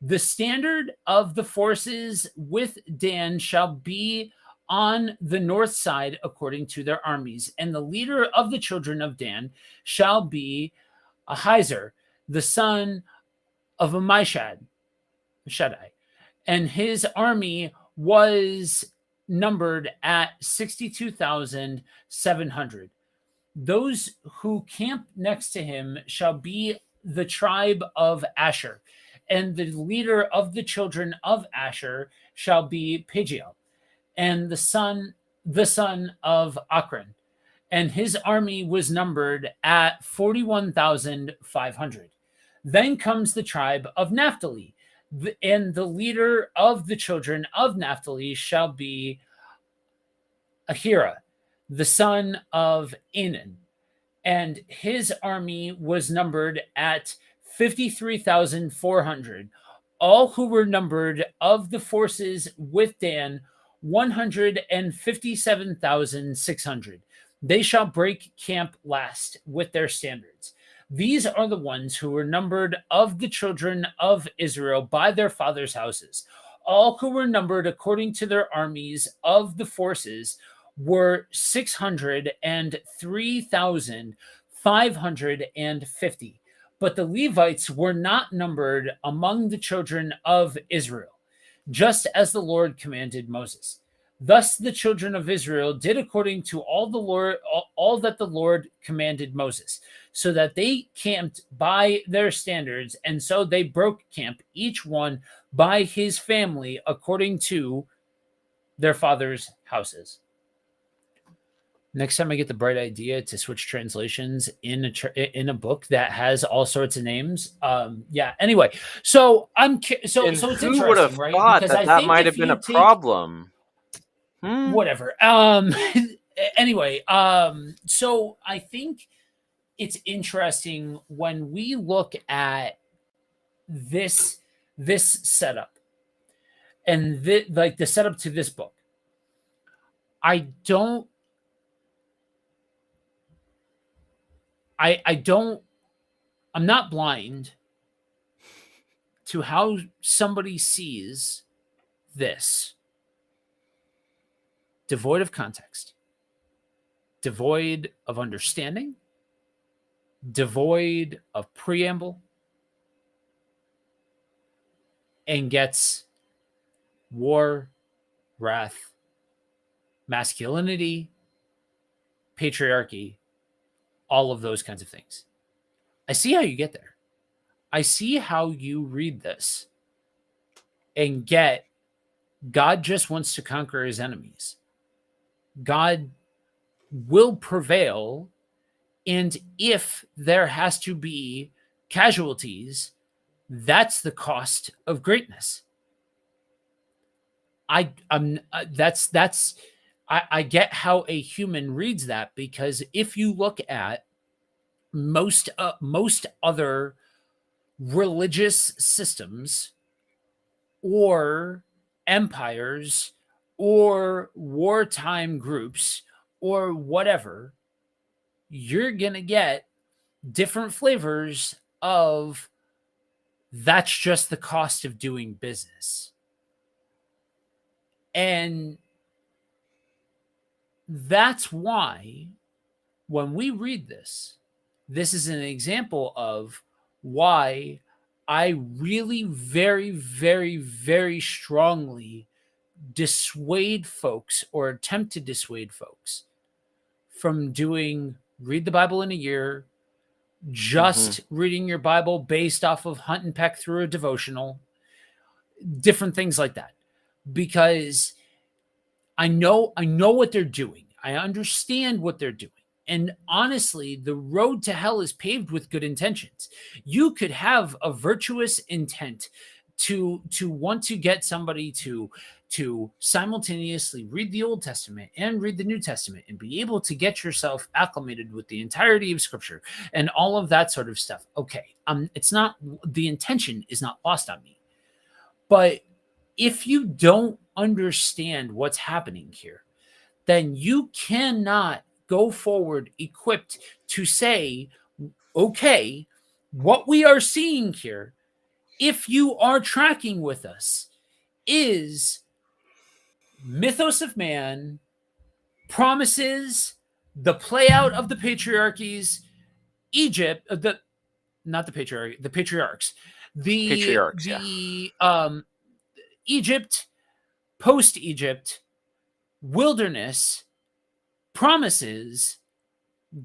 The standard of the forces with Dan shall be on the north side according to their armies. And the leader of the children of Dan shall be Ahiezer, the son of Amishad, Shaddai. And his army was numbered at 62,700. Those who camp next to him shall be the tribe of Asher, and the leader of the children of Asher shall be Pagiel, and the son of Akron, and his army was numbered at 41,500. Then comes the tribe of Naphtali, and the leader of the children of Naphtali shall be Ahira, the son of Enan, and his army was numbered at 53,400. All who were numbered of the forces with Dan, 157,600. They shall break camp last with their standards. These are the ones who were numbered of the children of Israel by their fathers' houses. All who were numbered according to their armies of the forces were 603,550. But the Levites were not numbered among the children of Israel, just as the Lord commanded Moses. Thus the children of Israel did according to all that the Lord commanded Moses, so that they camped by their standards, and so they broke camp, each one by his family according to their fathers' houses. Next time I get the bright idea to switch translations in a book that has all sorts of names, yeah. Anyway, so And so it's who would interesting, have right? thought Because that I that think might have if been you a take problem? Hmm. whatever, anyway, so I think it's interesting when we look at this setup and like the setup to this book. I don't I don't I'm not blind to how somebody sees this devoid of context, devoid of understanding, devoid of preamble, and gets war, wrath, masculinity, patriarchy, all of those kinds of things. I see how you get there. I see how you read this and get God just wants to conquer his enemies. God will prevail. And if there has to be casualties, that's the cost of greatness. I get how a human reads that, because if you look at most other religious systems or empires or wartime groups or whatever, you're going to get different flavors of that's just the cost of doing business. And that's why when we read this, this is an example of why I really very, very, very strongly dissuade folks or attempt to dissuade folks from doing read the Bible in a year, just reading your Bible based off of hunt and peck through a devotional, different things like that. Because I know what they're doing. I understand what they're doing. And honestly, the road to hell is paved with good intentions. You could have a virtuous intent to want to get somebody to simultaneously read the Old Testament and read the New Testament and be able to get yourself acclimated with the entirety of Scripture and all of that sort of stuff. Okay, it's not, the intention is not lost on me. But if you don't understand what's happening here, then you cannot go forward equipped to say, okay, what we are seeing here, if you are tracking with us, is mythos of man, promises, the play out of the patriarchies, Egypt, not the patriarchy, the patriarchs, Patriarchs, yeah. the Egypt, post Egypt, wilderness, promises,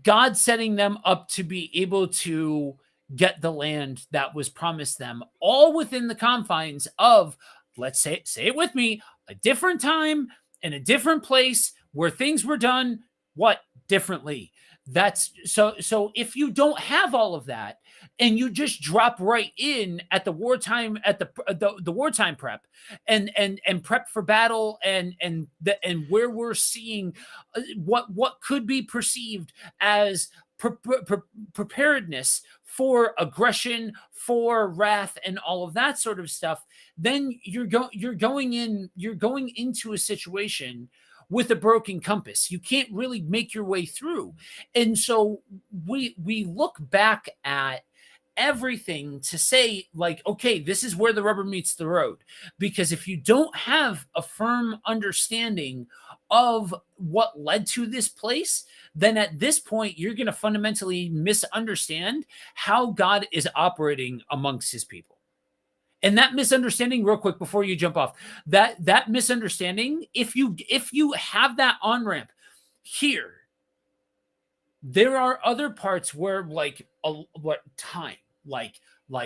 God setting them up to be able to get the land that was promised them, all within the confines of, let's say it with me, a different time in a different place where things were done what differently. That's so if you don't have all of that and you just drop right in at the wartime, at the wartime prep, and prep for battle, and where we're seeing what could be perceived as preparedness for aggression, for wrath, and all of that sort of stuff, then you're going into a situation with a broken compass. You can't really make your way through. And so we look back at everything to say, like, okay, this is where the rubber meets the road. Because if you don't have a firm understanding of what led to this place, then at this point you're going to fundamentally misunderstand how God is operating amongst his people. And that misunderstanding, real quick before you jump off, that misunderstanding, if you have that on ramp here, there are other parts where, like, what time, like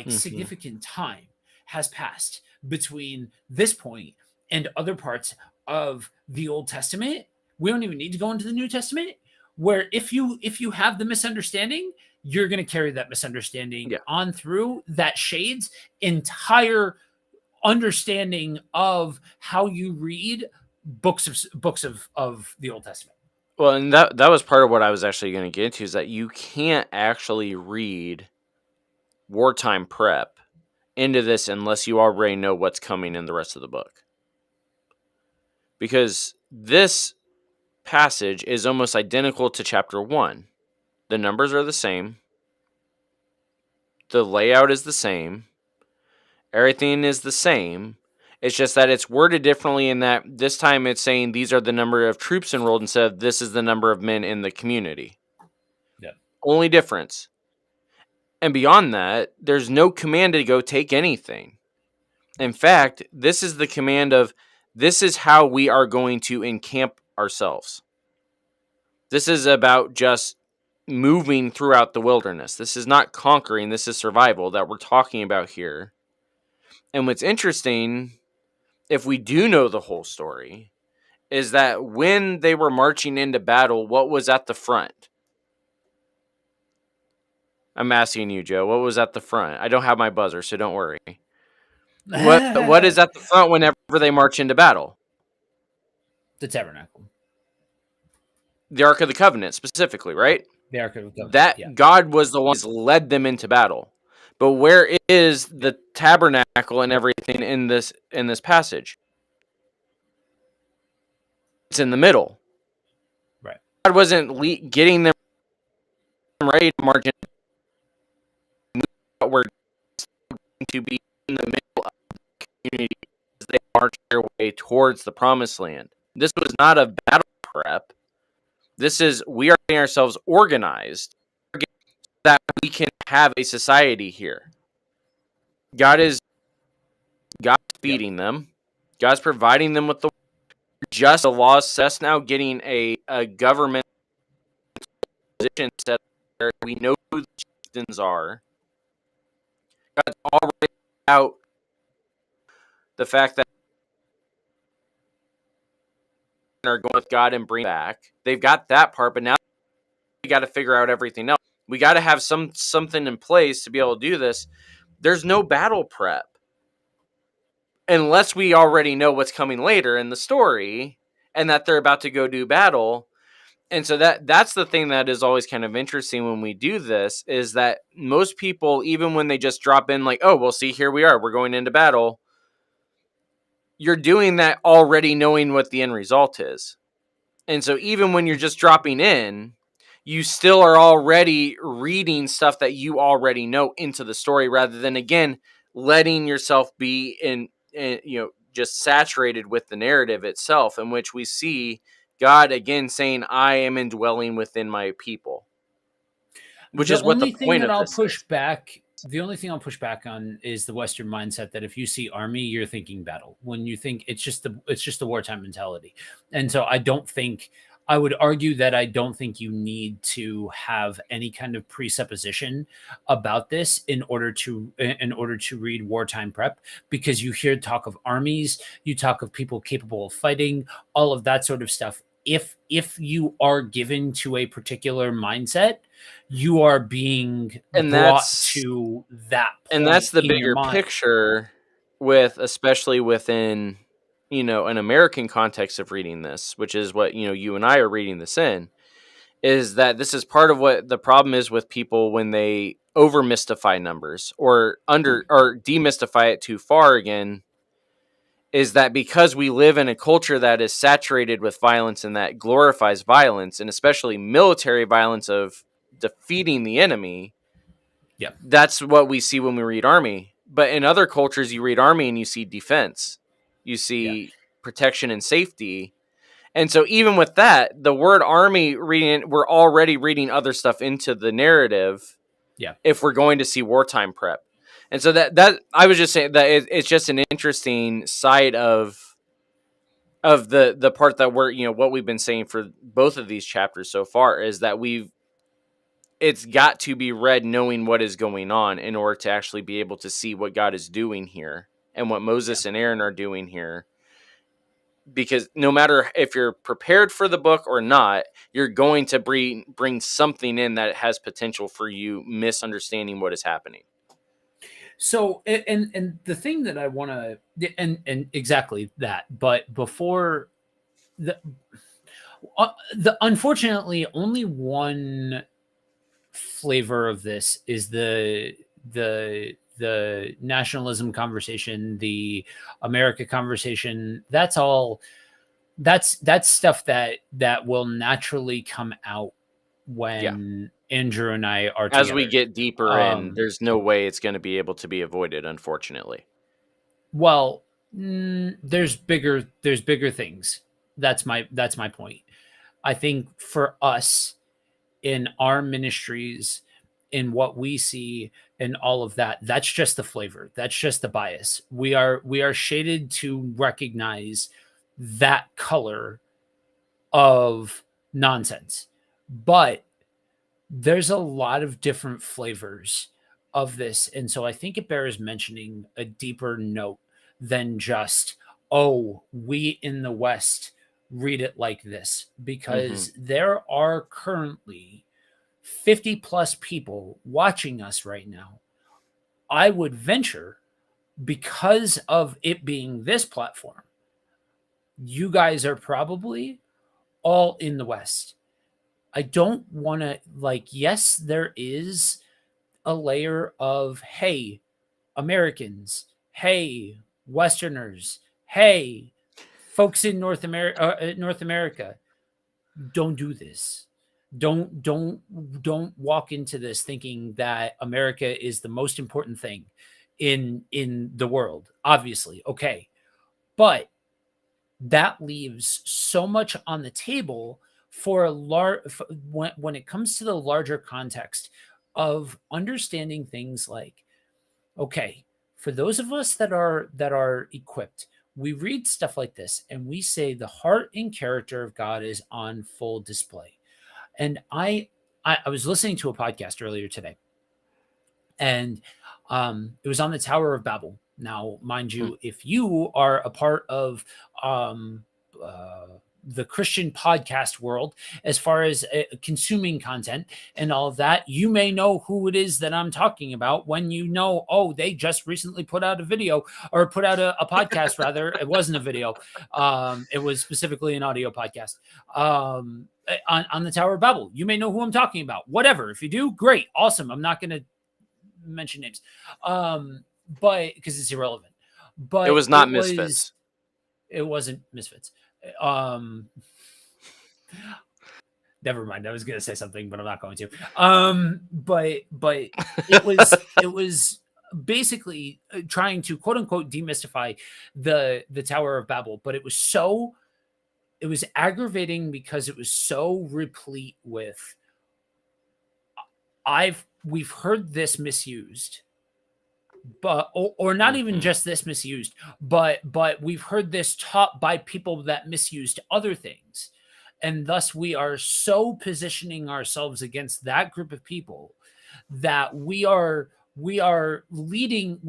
significant time has passed between this point and other parts of the Old Testament. We don't even need to go into the New Testament, where if you have the misunderstanding, you're going to carry that misunderstanding Yeah. on through that shades entire understanding of how you read books of the Old Testament. Well, and that was part of what I was actually going to get into, is that you can't actually read wartime prep into this unless you already know what's coming in the rest of the book. Because this passage is almost identical to chapter 1. The numbers are the same. The layout is the same. Everything is the same. It's just that it's worded differently, in that this time it's saying these are the number of troops enrolled instead of this is the number of men in the community. Yeah. Only difference. And beyond that, there's no command to go take anything. In fact, this is the command of, this is how we are going to encamp ourselves. This is about just moving throughout the wilderness. This is not conquering. This is survival that we're talking about here. And what's interesting, if we do know the whole story, is that when they were marching into battle, what was at the front? I'm asking you, Joe. What was at the front? I don't have my buzzer, so don't worry. What is at the front whenever they march into battle? The tabernacle. The Ark of the Covenant, specifically, right? The Ark of the Covenant. That Yeah. God was the one who led them into battle. But where is the tabernacle and everything in this passage? It's in the middle. Right. God wasn't getting them ready to march in. We're to be in the middle of the community as they march their way towards the promised land. This was not a battle prep. This is, we are getting ourselves organized so that we can have a society here. God's feeding them. God's providing them with the just the laws set, now getting a government position set where we know who the chieftains are. God's already out the fact that are going with God and bring back. They've got that part, but now we got to figure out everything else. We got to have something in place to be able to do this. There's no battle prep unless we already know what's coming later in the story and that they're about to go do battle. And so that's the thing that is always kind of interesting when we do this, is that most people, even when they just drop in like, oh, well, see, here we are, we're going into battle. You're doing that already knowing what the end result is. And so even when you're just dropping in, you still are already reading stuff that you already know into the story, rather than, again, letting yourself be in just saturated with the narrative itself, in which we see God again saying, I am indwelling within my people, which is what the point of this is. The only thing I'll push back on is the Western mindset that if you see army, you're thinking battle. When you think, it's just the wartime mentality. And so I don't think I would argue that I don't think you need to have any kind of presupposition about this in order to read wartime prep, because you hear talk of armies, you talk of people capable of fighting, all of that sort of stuff. If you are given to a particular mindset, you are being And brought that's to that and point that's the in your bigger mind. picture with especially within, an American context of reading this, which is what, you and I are reading this in, is that this is part of what the problem is with people when they over mystify numbers or demystify it too far again, is that because we live in a culture that is saturated with violence and that glorifies violence, and especially military violence of defeating the enemy, Yeah, that's what we see when we read army. But in other cultures, you read army and you see defense, you yeah, see protection and safety. And so even with that, the word army reading, we're already reading other stuff into the narrative yeah. if we're going to see wartime prep. And so that I was just saying that it's just an interesting side of the part that we're, what we've been saying for both of these chapters so far, is that it's got to be read knowing what is going on in order to actually be able to see what God is doing here and what Yeah. Moses and Aaron are doing here. Because no matter if you're prepared for the book or not, you're going to bring something in that has potential for you misunderstanding what is happening. So and the thing that I want to and exactly that, but before the the unfortunately only one flavor of this is the nationalism conversation, the America conversation. That's all. That's stuff that will naturally come out Yeah. when Andrew and I are As we together. get deeper in, Um, there's no way it's going to be able to be avoided, unfortunately. well, there's bigger things. That's my point. I think for us in our ministries, in what we see and all of that, that's just the flavor. That's just the bias. We are shaded to recognize that color of nonsense. But there's a lot of different flavors of this. And so I think it bears mentioning a deeper note than just, oh, we in the West read it like this, Hmm. because there are currently 50 plus people watching us right now. I would venture, because of it being this platform, you guys are probably all in the West. I don't want to, like, yes, there is a layer of, hey, Americans, hey, Westerners, hey, folks in North America, don't do this. Don't walk into this thinking that America is the most important thing in the world. Obviously, okay, but that leaves so much on the table for a large when it comes to the larger context of understanding things like, okay, for those of us that are equipped, we read stuff like this and we say the heart and character of God is on full display. And I was listening to a podcast earlier today, and it was on the Tower of Babel. Now, mind you, if you are a part of um, uh, the Christian podcast world, as far as consuming content and all of that, you may know who it is that I'm talking about when you know, oh, they just recently put out a video, or put out a podcast, rather. It wasn't a video, it was specifically an audio podcast. On the Tower of Babel, you may know who I'm talking about. Whatever. If you do, great, awesome. I'm not going to mention names, but because it's irrelevant. It But was not Misfits. it wasn't Misfits. Um, Never mind. I was going to say something, but I'm not going to. But it was basically trying to quote unquote demystify the Tower of Babel, but it was aggravating because it was so replete with, we've heard this misused, but or not even Hmm. just this misused, but we've heard this taught by people that misused other things. And thus we are so positioning ourselves against that group of people that we are allowing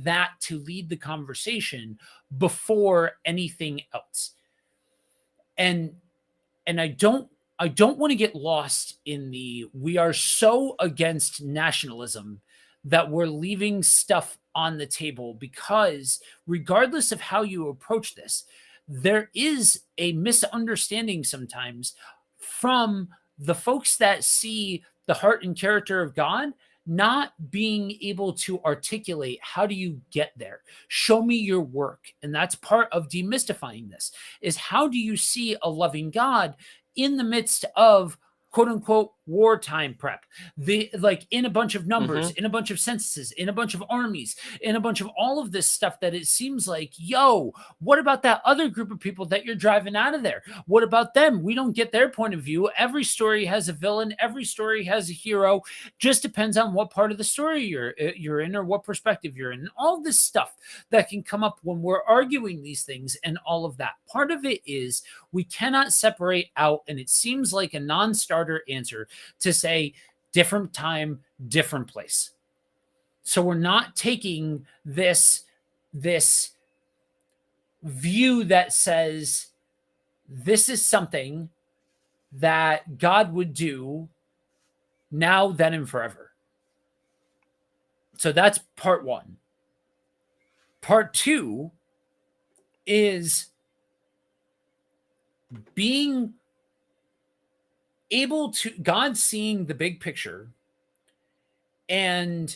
that to lead the conversation before anything else. And I don't want to get lost in the we are so against nationalism that we're leaving stuff on the table, because regardless of how you approach this, there is a misunderstanding sometimes from the folks that see the heart and character of God not being able to articulate how do you get there. Show me your work. And that's part of demystifying this, is how do you see a loving God in the midst of quote unquote wartime prep, the like in a bunch of numbers, Mm-hmm. in a bunch of censuses, in a bunch of armies, in a bunch of all of this stuff, that it seems like, yo, what about that other group of people that you're driving out of there? What about them? We don't get their point of view. Every story has a villain, every story has a hero. Just depends on what part of the story you're in, or what perspective you're in, and all this stuff that can come up when we're arguing these things. And all of that, part of it is we cannot separate out, and it seems like a non-starter answer to say different time, different place. So we're not taking this view that says this is something that God would do now, then, and forever. So that's part one. Part two is being able to, God seeing the big picture and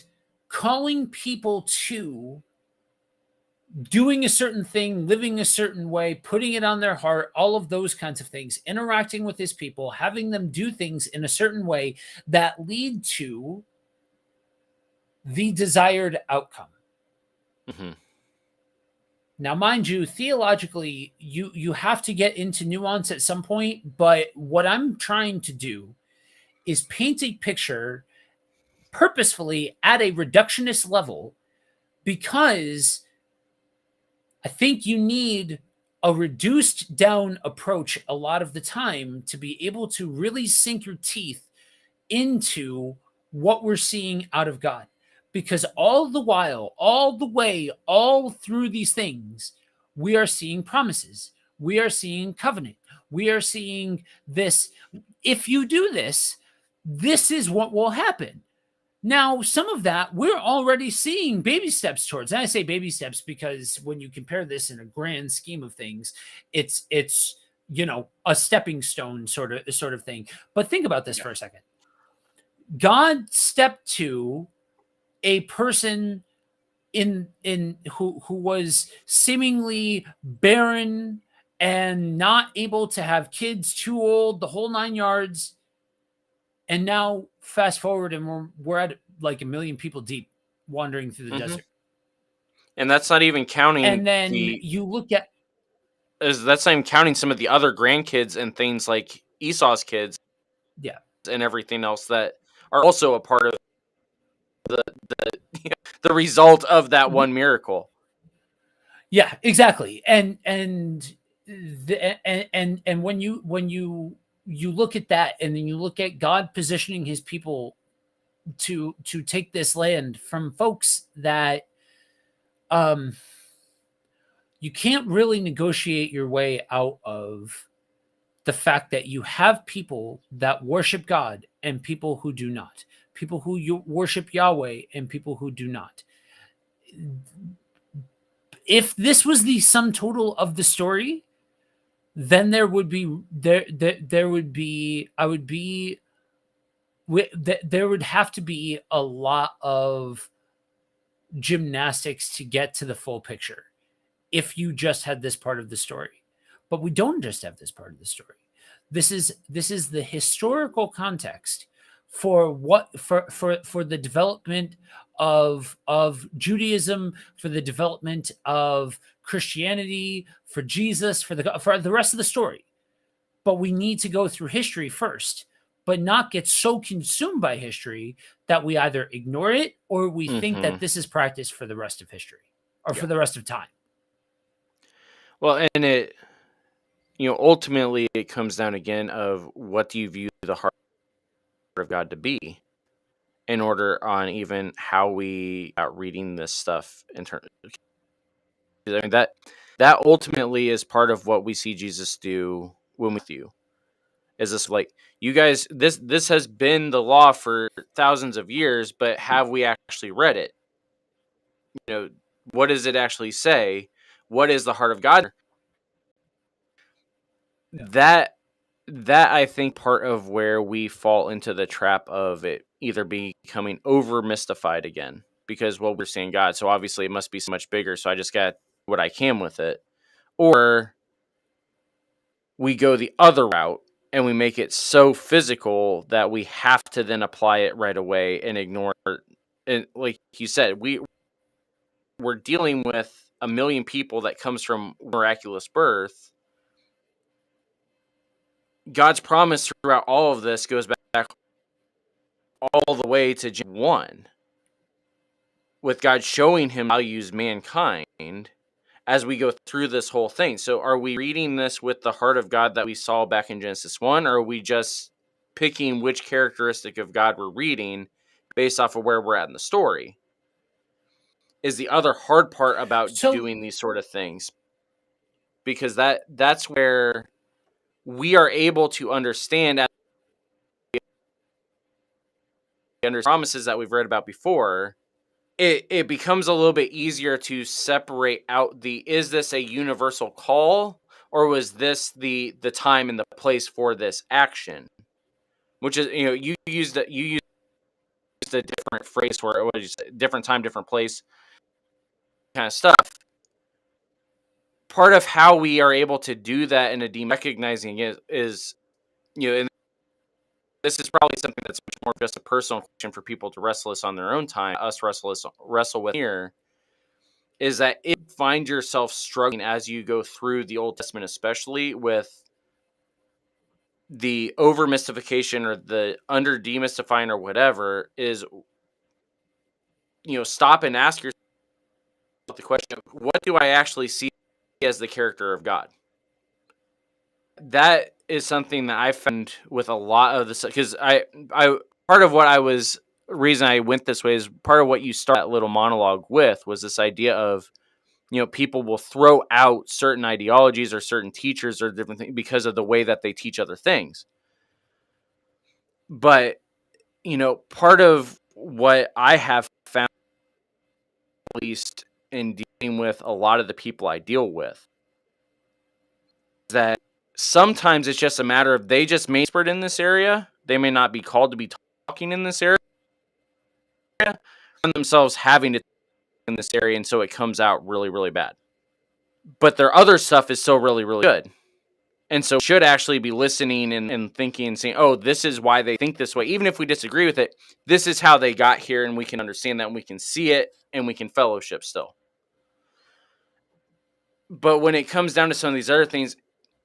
calling people to doing a certain thing, living a certain way, putting it on their heart, all of those kinds of things, interacting with his people, having them do things in a certain way that lead to the desired outcome. Mm-hmm. Now, mind you, theologically, you have to get into nuance at some point, but what I'm trying to do is paint a picture purposefully at a reductionist level, because I think you need a reduced down approach a lot of the time to be able to really sink your teeth into what we're seeing out of God. Because all the while, all the way, all through these things, we are seeing promises. We are seeing covenant. We are seeing this. If you do this, this is what will happen. Now, some of that we're already seeing baby steps towards. And I say baby steps because when you compare this in a grand scheme of things, it's a stepping stone sort of thing. But think about this for a second. God stepped to a person in who was seemingly barren and not able to have kids, too old, the whole 9 yards. And now fast forward, and we're at like 1 million people deep wandering through the Mm-hmm. desert. And that's not even counting And then you look at that's not even counting some of the other grandkids and things like Esau's kids yeah. and everything else that are also a part of the the result of that one miracle. Yeah, exactly. And when you look at that, and then you look at God positioning his people to take this land from folks that um you can't really negotiate your way out of the fact that you have people that worship God and people who do not, people who worship Yahweh and people who do not. If this was the sum total of the story, then there would be there would be I would be there would have to be a lot of gymnastics to get to the full picture if you just had this part of the story. But we don't just have this part of the story. This is the historical context for what for the development of Judaism, for the development of Christianity, for Jesus, for the rest of the story. But we need to go through history first, but not get so consumed by history that we either ignore it or we think Mm-hmm. that this is practice for the rest of history or Yeah. for the rest of time. Well, and ultimately it comes down again of what do you view the heart of God to be in order on even how we are reading this stuff in turn. I mean, that ultimately is part of what we see Jesus do when with you. Is this like you guys? This has been the law for thousands of years, but have we actually read it? What does it actually say? What is the heart of God? Yeah. That I think part of where we fall into the trap of it either becoming over mystified again because we're seeing God, so obviously it must be so much bigger. So I just got what I can with it, or we go the other route and we make it so physical that we have to then apply it right away and ignore. And like you said, we're dealing with a million people that comes from miraculous birth. God's promise throughout all of this goes back all the way to Genesis 1, with God showing him values mankind as we go through this whole thing. So are we reading this with the heart of God that we saw back in Genesis 1, or are we just picking which characteristic of God we're reading based off of where we're at in the story? Is the other hard part about So doing these sort of things, because that's where we are able to understand under promises that we've read about before. It becomes a little bit easier to separate out is this a universal call, or was this the time and the place for this action? Which is, you used a different phrase for it. What did you say? Different time, different place, kind of stuff. Part of how we are able to do that in a recognizing is and this is probably something that's much more just a personal question for people to wrestle this on their own time. Us wrestle with here is that if you find yourself struggling as you go through the Old Testament, especially with the over mystification or the under demystifying or whatever, is stop and ask yourself the question: what do I actually see as the character of God? That is something that I found with a lot of this, because I part of what I was reason I went this way is part of what you start that little monologue with was this idea of people will throw out certain ideologies or certain teachers or different things because of the way that they teach other things. But part of what I have found, at least in dealing with a lot of the people I deal with, is that sometimes it's just a matter of they just may be expert in this area. They may not be called to be talking in this area, and themselves having to in this area, and so it comes out really, really bad. But their other stuff is still really, really good. And so should actually be listening and thinking and saying, oh, this is why they think this way. Even if we disagree with it, this is how they got here, and we can understand that, and we can see it, and we can fellowship still. But when it comes down to some of these other things,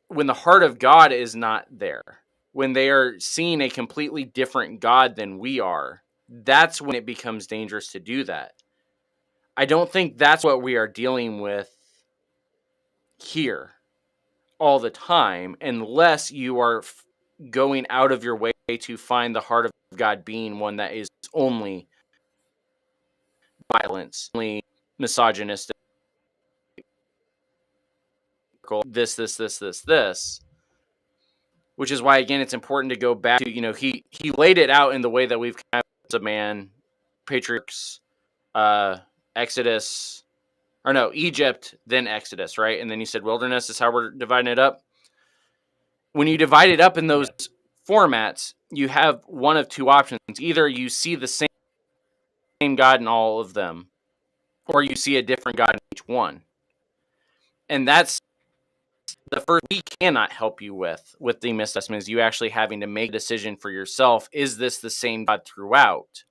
when the heart of God is not there, when they are seeing a completely different God than we are, that's when it becomes dangerous to do that. I don't think that's what we are dealing with here all the time, unless you are going out of your way to find the heart of God being one that is only violence, only misogynistic, this. Which is why, again, it's important to go back to, he laid it out in the way that we've kind of, a man, patriarchs, Exodus, or no, Egypt, then Exodus, right? And then he said wilderness is how we're dividing it up. When you divide it up in those formats, you have one of two options. Either you see the same God in all of them, or you see a different God in each one. And that's the first we cannot help you with the misassessment, is you actually having to make a decision for yourself. Is this the same God throughout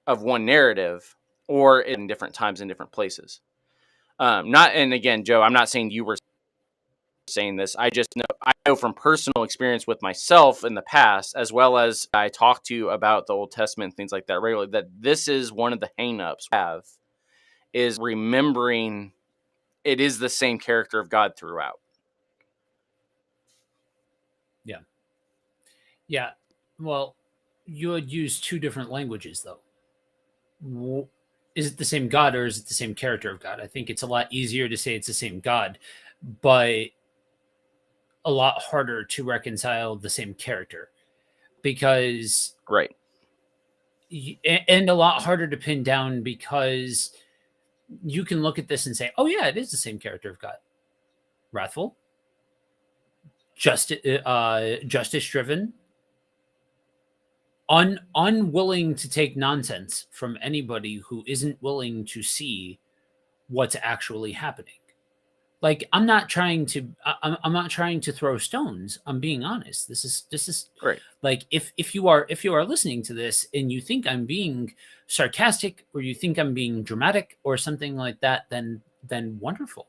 of one narrative, or in different times in different places? Not, and again, Joe, I'm not saying you were saying this. I know from personal experience with myself in the past, as well as I talk to you about the Old Testament and things like that regularly, that this is one of the hangups we have, is remembering it is the same character of God throughout. Yeah. Yeah. Well, you would use two different languages, though. Is it the same God or is it the same character of God? I think it's a lot easier to say it's the same God, but a lot harder to reconcile the same character because, Right. and a lot harder to pin down because you can look at this and say, oh, yeah, it is the same character of God. Wrathful, justice driven, unwilling to take nonsense from anybody who isn't willing to see what's actually happening. Like I'm not trying to throw stones. I'm being honest. This is Right. like if you are listening to this and you think I'm being sarcastic or you think I'm being dramatic or something like that, then wonderful,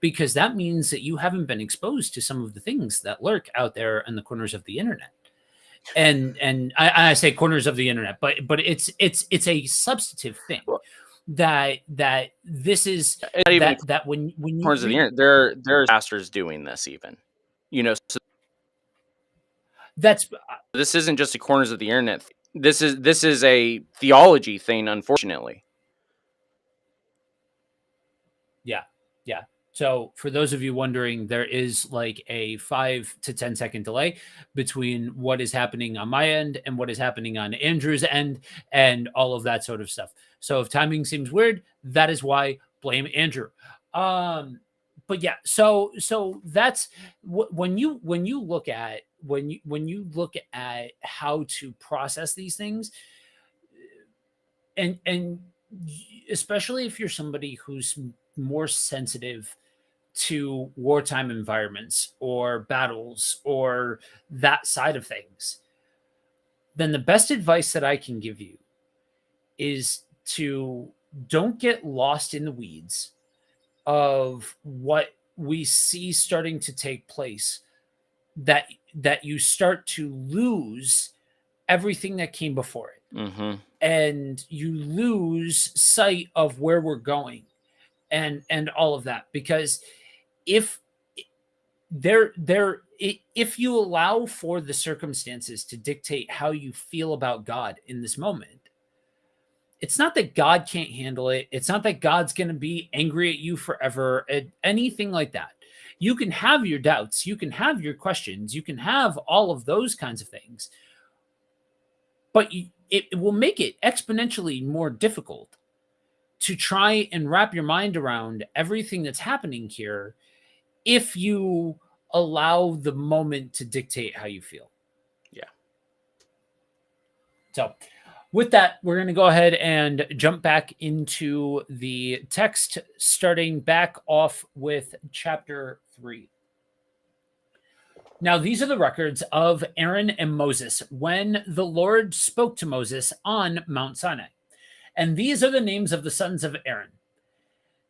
because that means that you haven't been exposed to some of the things that lurk out there in the corners of the internet. And I say corners of the internet, but it's a substantive thing Well, that this is it's not even that when you corners of the read internet. There's pastors doing this even. So that's this isn't just a corners of the internet. This is a theology thing, unfortunately. Yeah. Yeah. So for those of you wondering, there is like a 5 to 10 second delay between what is happening on my end and what is happening on Andrew's end and all of that sort of stuff. So if timing seems weird, that is why. Blame Andrew. Um but yeah, so that's when you look at when you look at how to process these things, and especially if you're somebody who's more sensitive to wartime environments or battles or that side of things, then the best advice that I can give you is to don't get lost in the weeds of what we see starting to take place, that you start to lose everything that came before it, Mm-hmm. and you lose sight of where we're going and all of that, because if if you allow for the circumstances to dictate how you feel about God in this moment, it's not that God can't handle it. It's not that God's going to be angry at you forever, anything like that. You can have your doubts, you can have your questions, you can have all of those kinds of things, but it will make it exponentially more difficult to try and wrap your mind around everything that's happening here if you allow the moment to dictate how you feel. Yeah. So, with that, we're going to go ahead and jump back into the text, starting back off with chapter 3. Now, these are the records of Aaron and Moses when the Lord spoke to Moses on Mount Sinai. And these are the names of the sons of Aaron: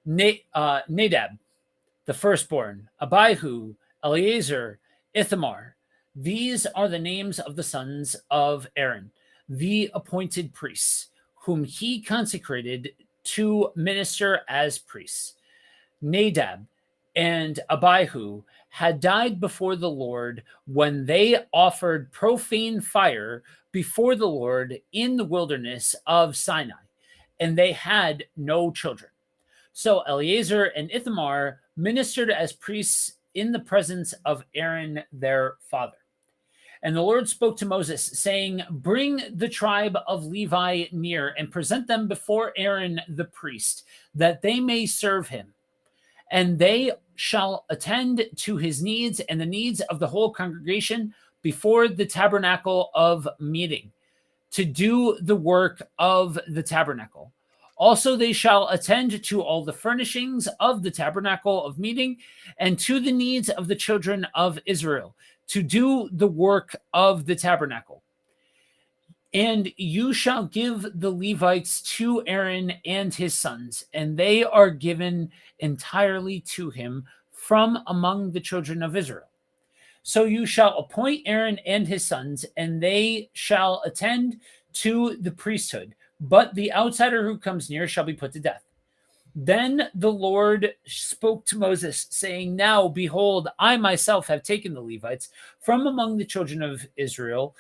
Nadab, the firstborn, Abihu, Eleazar, Ithamar. These are the names of the sons of Aaron, the appointed priests, whom he consecrated to minister as priests. Nadab and Abihu had died before the Lord when they offered profane fire before the Lord in the wilderness of Sinai, and they had no children. So Eleazar and Ithamar ministered as priests in the presence of Aaron their father. And the Lord spoke to Moses, saying, "Bring the tribe of Levi near and present them before Aaron the priest, that they may serve him. And they shall attend to his needs and the needs of the whole congregation before the tabernacle of meeting, to do the work of the tabernacle. Also, they shall attend to all the furnishings of the tabernacle of meeting and to the needs of the children of Israel, to do the work of the tabernacle. And you shall give the Levites to Aaron and his sons, and they are given entirely to him from among the children of Israel. So you shall appoint Aaron and his sons, and they shall attend to the priesthood. But the outsider who comes near shall be put to death. Then the Lord spoke to Moses, saying, Now, behold, I myself have taken the Levites from among the children of Israel,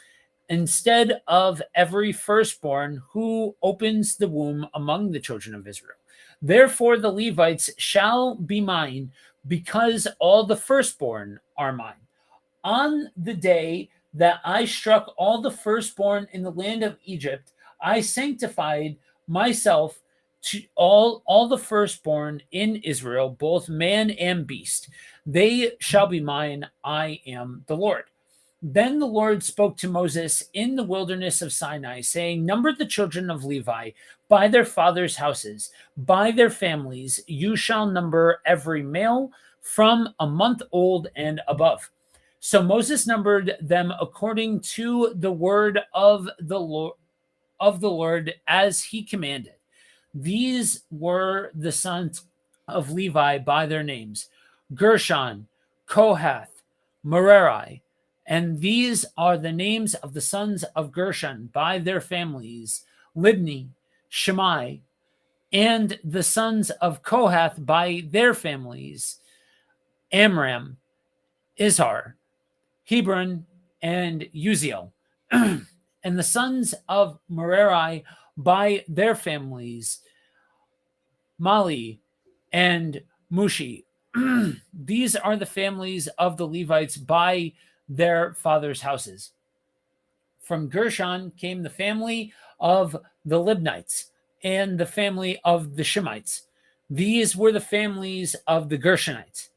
instead of every firstborn who opens the womb among the children of Israel. Therefore, the Levites shall be mine, because all the firstborn are mine. On the day that I struck all the firstborn in the land of Egypt, I sanctified myself to all the firstborn in Israel, both man and beast. They shall be mine. I am the Lord. Then the Lord spoke to Moses in the wilderness of Sinai, saying, Number the children of Levi by their fathers' houses, by their families. You shall number every male from a month old and above. So Moses numbered them according to the word of the Lord as he commanded. These were the sons of Levi by their names: Gershon, Kohath, Merari. And these are the names of the sons of Gershon by their families: Libni, Shimei. And the sons of Kohath by their families: Amram, Izhar, Hebron, and Uziel. And the sons of Merari by their families: Mali and Mushi. These are the families of the Levites by their fathers' houses. From Gershon came the family of the Libnites and the family of the Shemites. These were the families of the Gershonites.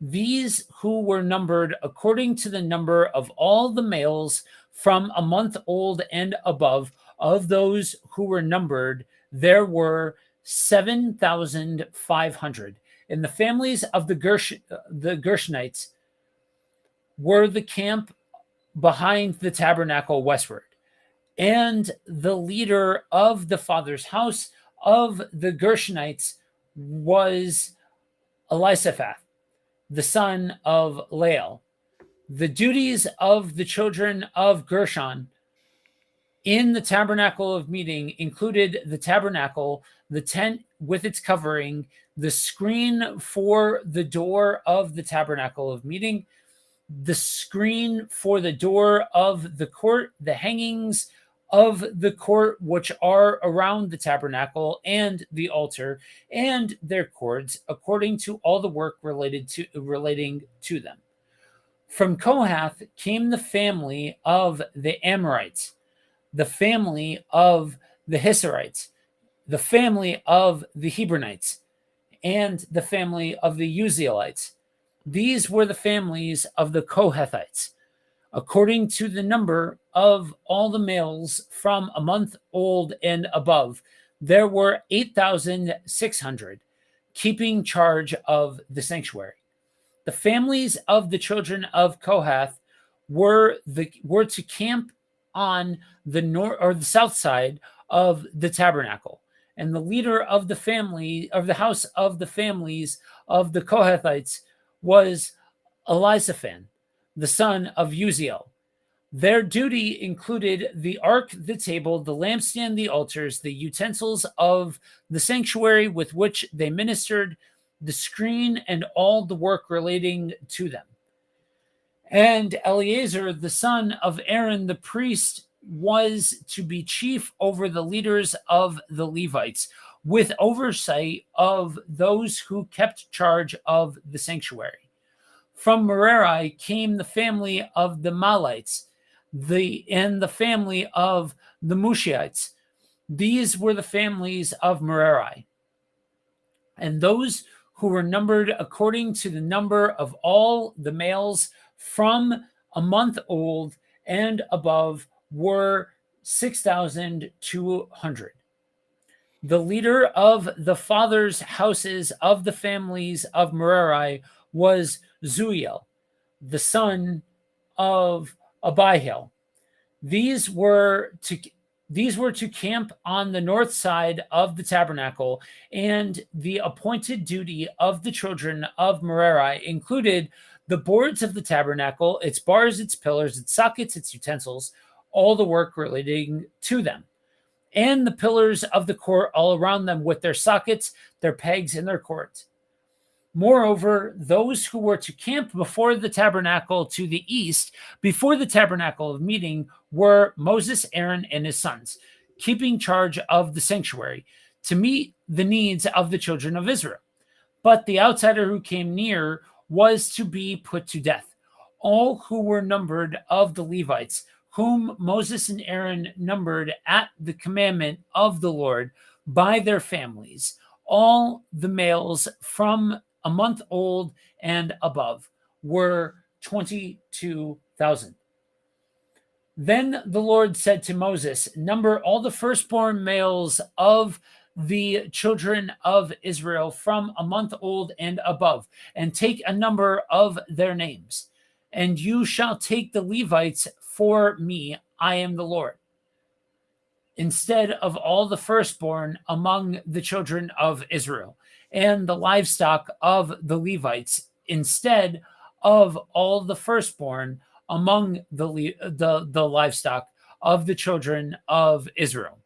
These who were numbered according to the number of all the males from a month old and above, of those who were numbered, there were 7,500. And the families of the Gershonites were the camp behind the tabernacle westward. And the leader of the father's house of the Gershonites was Elisaphat, the son of Lael. The duties of the children of Gershon in the tabernacle of meeting included the tabernacle, the tent with its covering, the screen for the door of the tabernacle of meeting, the screen for the door of the court, the hangings of the court which are around the tabernacle, and the altar and their cords, according to all the work relating to them. From Kohath came the family of the Amorites, the family of the Hissarites, the family of the Hebronites, and the family of the Uzielites. These were the families of the Kohathites. According to the number of all the males from a month old and above, there were 8,600, keeping charge of the sanctuary. The families of the children of Kohath were to camp on the north or the south side of the tabernacle. And the leader of the family of the house of the families of the Kohathites was Elisaphan, the son of Uziel. Their duty included the ark, the table, the lampstand, the altars, the utensils of the sanctuary with which they ministered, the screen, and all the work relating to them. And Eleazar, the son of Aaron, the priest, was to be chief over the leaders of the Levites, with oversight of those who kept charge of the sanctuary. From Merari came the family of the Malites, and the family of the Mushiites. These were the families of Merari. And those who were numbered according to the number of all the males from a month old and above were 6,200. The leader of the fathers' houses of the families of Merari was Zuiel, the son of Abihail. These were to camp on the north side of the tabernacle, and the appointed duty of the children of Merari included the boards of the tabernacle, its bars, its pillars, its sockets, its utensils, all the work relating to them. and the pillars of the court all around them with their sockets, their pegs, and their cords. Moreover, those who were to camp before the tabernacle to the east, before the tabernacle of meeting, were Moses, Aaron, and his sons, keeping charge of the sanctuary to meet the needs of the children of Israel. But the outsider who came near was to be put to death. All who were numbered of the Levites, whom Moses and Aaron numbered at the commandment of the Lord by their families, all the males from a month old and above, were 22,000. Then the Lord said to Moses, number all the firstborn males of the children of Israel from a month old and above, and take a number of their names. And you shall take the Levites for me. I am the Lord. Instead of all the firstborn among the children of Israel, and the livestock of the Levites, instead of all the firstborn among the livestock of the children of Israel.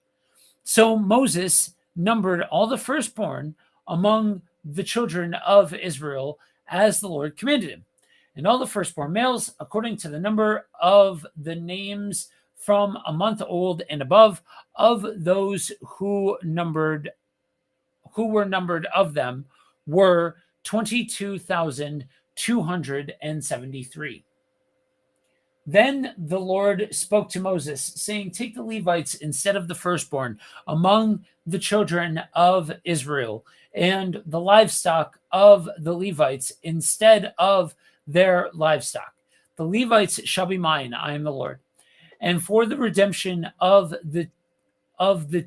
So Moses numbered all the firstborn among the children of Israel as the Lord commanded him, and all the firstborn males according to the number of the names from a month old and above of those who were numbered of them were 22,273. Then the Lord spoke to Moses, saying, take the Levites instead of the firstborn among the children of Israel, and the livestock of the Levites instead of their livestock. The Levites shall be mine, I am the Lord. And for the redemption of the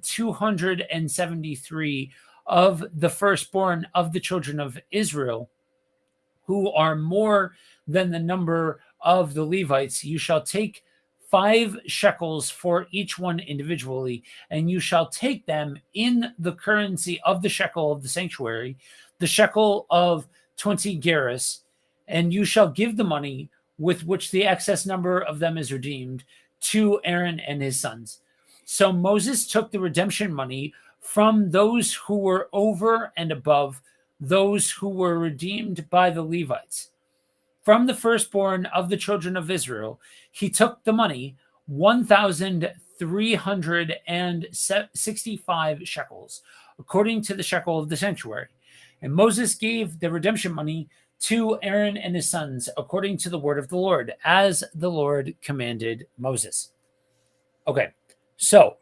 273 of the firstborn of the children of Israel, who are more than the number of the Levites, you shall take 5 shekels for each one individually, and you shall take them in the currency of the shekel of the sanctuary, the shekel of 20 gerahs, and you shall give the money with which the excess number of them is redeemed to Aaron and his sons. So Moses took the redemption money from those who were over and above those who were redeemed by the Levites. From the firstborn of the children of Israel, he took the money, 1,365 shekels, according to the shekel of the sanctuary. And Moses gave the redemption money to Aaron and his sons, according to the word of the Lord, as the Lord commanded Moses. Okay, so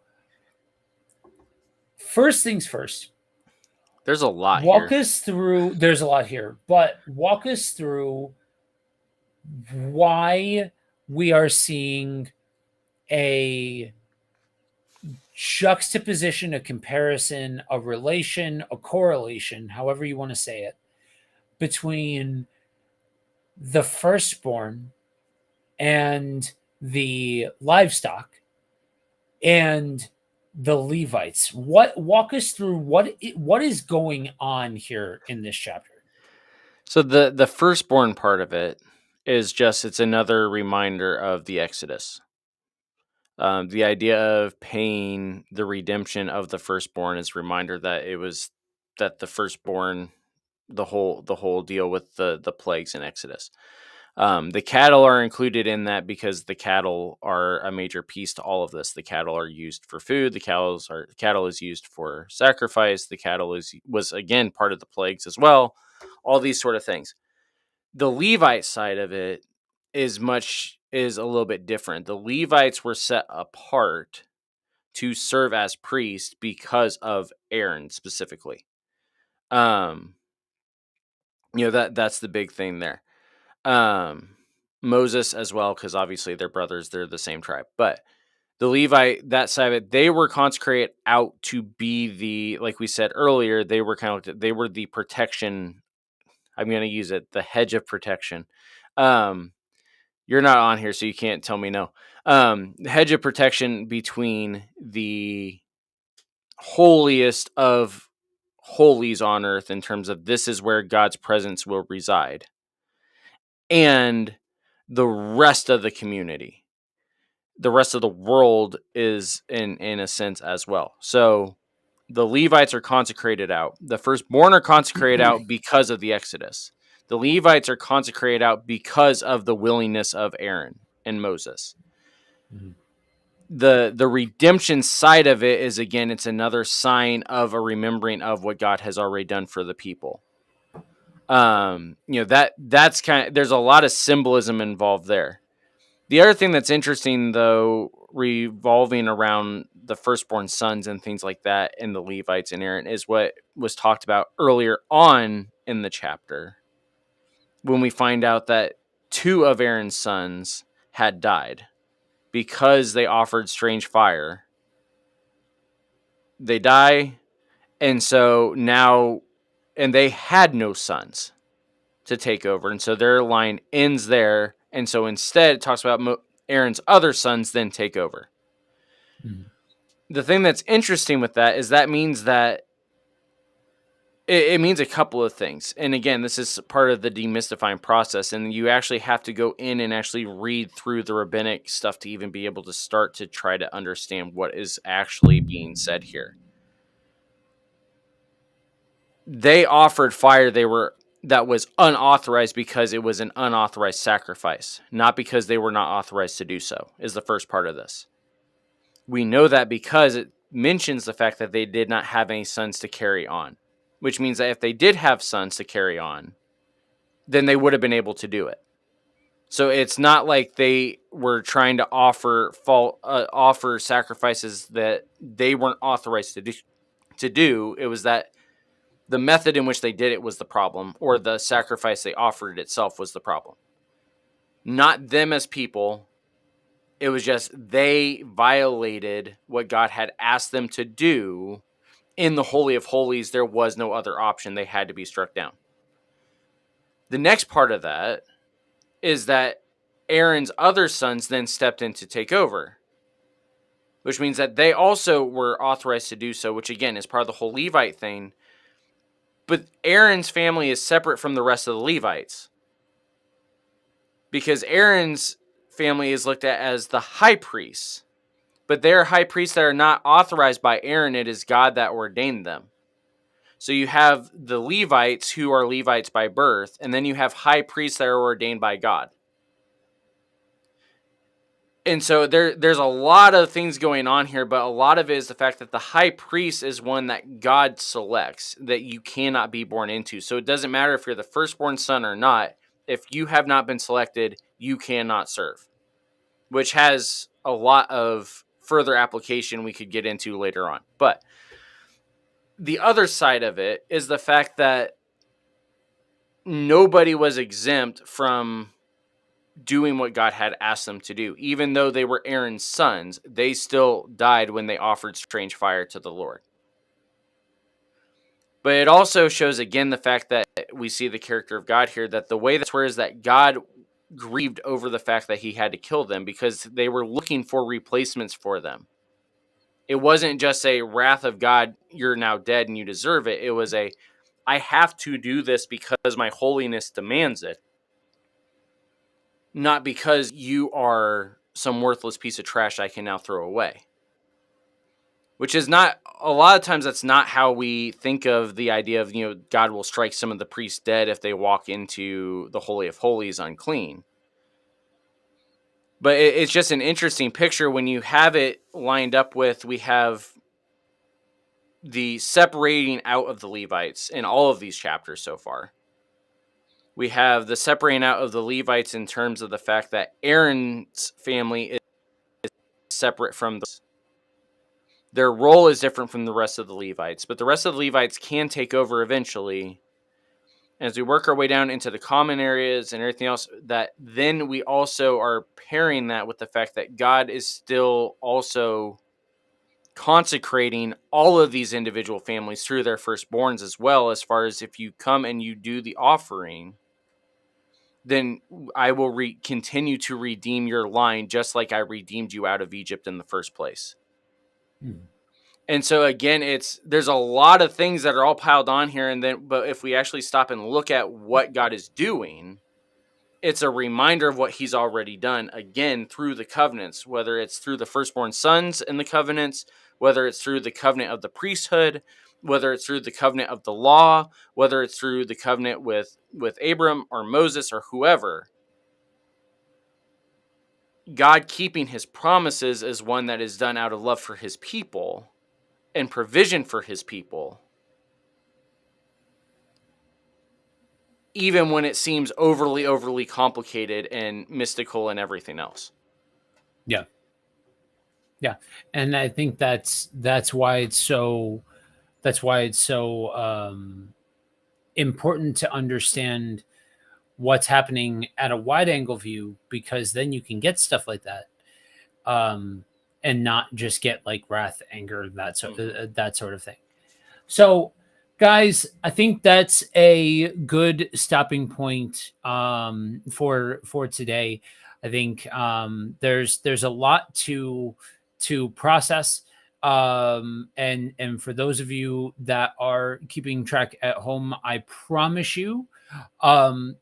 first things first. There's a lot walk here. us through, there's a lot here, but walk us through why we are seeing a juxtaposition, a comparison, a relation, a correlation, however you want to say it, between the firstborn and the livestock and the Levites. Walk us through what is going on here in this chapter? So the firstborn part of it is just it's another reminder of the Exodus. The idea of paying the redemption of the firstborn is a reminder that it was that the firstborn, the whole deal with the plagues in Exodus. The cattle are included in that because the cattle are a major piece to all of this. The cattle are used for food. The cattle is used for sacrifice. The cattle was again part of the plagues as well. All these sort of things. The Levite side of it is a little bit different. The Levites were set apart to serve as priests because of Aaron specifically. That's the big thing there. Moses as well, because obviously they're brothers, they're the same tribe. But the Levite, that side of it, they were consecrated out to be like we said earlier, they were they were the protection. I'm going to use it, the hedge of protection. You're not on here, so you can't tell me no. The hedge of protection between the holiest of holies on earth, in terms of this is where God's presence will reside, and the rest of the community. the rest of the world is in a sense as well. So the Levites are consecrated out. The firstborn are consecrated out because of the Exodus. The Levites are consecrated out because of the willingness of Aaron and Moses. Mhm. The redemption side of it is, again, it's another sign of a remembering of what God has already done for the people. That's kind of, there's a lot of symbolism involved there. The other thing that's interesting, though, revolving around the firstborn sons and things like that, and the Levites and Aaron, is what was talked about earlier on in the chapter, when we find out that 2 of Aaron's sons had died because they offered strange fire. They die, and so now, and they had no sons to take over, and so their line ends there. And so instead, it talks about Aaron's other sons then take over. Mhm. The thing that's interesting with that is that means that it means a couple of things. And again, this is part of the demystifying process, and you actually have to go in and actually read through the rabbinic stuff to even be able to start to try to understand what is actually being said here. They offered fire that was unauthorized because it was an unauthorized sacrifice, not because they were not authorized to do so, is the first part of this. We know that because it mentions the fact that they did not have any sons to carry on, which means that if they did have sons to carry on, then they would have been able to do it. So it's not like they were trying to offer sacrifices that they weren't authorized to do. It was that the method in which they did it was the problem, or the sacrifice they offered itself was the problem. Not them as people. It was just they violated what God had asked them to do. In the Holy of Holies, there was no other option. They had to be struck down. The next part of that is that Aaron's other sons then stepped in to take over, which means that they also were authorized to do so, which again is part of the whole Levite thing. But Aaron's family is separate from the rest of the Levites, because Aaron's family is looked at as the high priests, but they're high priests that are not authorized by Aaron. It is God that ordained them. So you have the Levites, who are Levites by birth, and then you have high priests that are ordained by God. And so there's a lot of things going on here, but a lot of it is the fact that the high priest is one that God selects, that you cannot be born into. So it doesn't matter if you're the firstborn son or not. If you have not been selected, you cannot serve, which has a lot of further application we could get into later on. But the other side of it is the fact that nobody was exempt from doing what God had asked them to do. Even though they were Aaron's sons, they still died when they offered strange fire to the Lord. But it also shows again the fact that we see the character of God here, that the way that's where is that God grieved over the fact that he had to kill them, because they were looking for replacements for them. It wasn't just a wrath of God, you're now dead and you deserve it. It was a, I have to do this because my holiness demands it, not because you are some worthless piece of trash I can now throw away. Which is not, a lot of times that's not how we think of the idea of, God will strike some of the priests dead if they walk into the Holy of Holies unclean. But it's just an interesting picture when you have it lined up with, we have the separating out of the Levites in all of these chapters so far. We have the separating out of the Levites in terms of the fact that Aaron's family is separate from their role is different from the rest of the Levites, but the rest of the Levites can take over eventually. As we work our way down into the common areas and everything else, that then we also are pairing that with the fact that God is still also consecrating all of these individual families through their firstborns as well. As far as if you come and you do the offering, then I will continue to redeem your line, just like I redeemed you out of Egypt in the first place. Mhm. And so again, there's a lot of things that are all piled on here, but if we actually stop and look at what God is doing, it's a reminder of what he's already done, again, through the covenants, whether it's through the firstborn sons in the covenants, whether it's through the covenant of the priesthood, whether it's through the covenant of the law, whether it's through the covenant with Abram or Moses or whoever. God keeping his promises is one that is done out of love for his people and provision for his people, even when it seems overly complicated and mystical and everything else. Yeah. Yeah. And I think that's why it's so important to understand what's happening at a wide angle view, because then you can get stuff like that, and not just get like wrath, anger, that sort of thing. So, guys, I think that's a good stopping point, for today. I think, there's a lot to process, and for those of you that are keeping track at home, I promise you,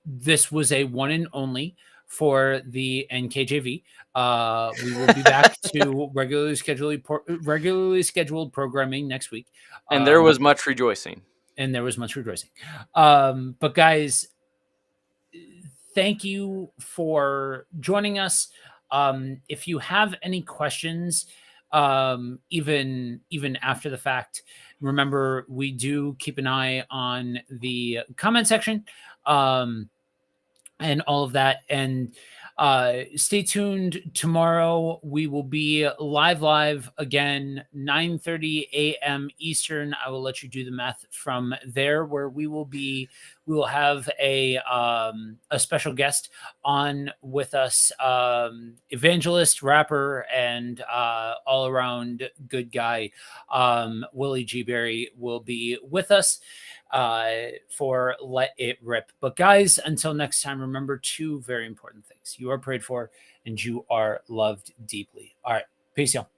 this was a one and only for the NKJV. We will be back to regularly scheduled programming next week. And there Um, was much rejoicing. and there was much rejoicing. But guys, thank you for joining us. If you have any questions, even after the fact, remember we do keep an eye on the comment section. And all of that. And stay tuned. Tomorrow we will be live again, 9:30 a.m. Eastern. I will let you do the math from there, where we will have a special guest on with us, evangelist, rapper, and all around good guy. Willie G. Berry will be with us for Let It Rip. But guys, until next time, remember two very important things: you are prayed for and you are loved deeply. All right, peace, y'all.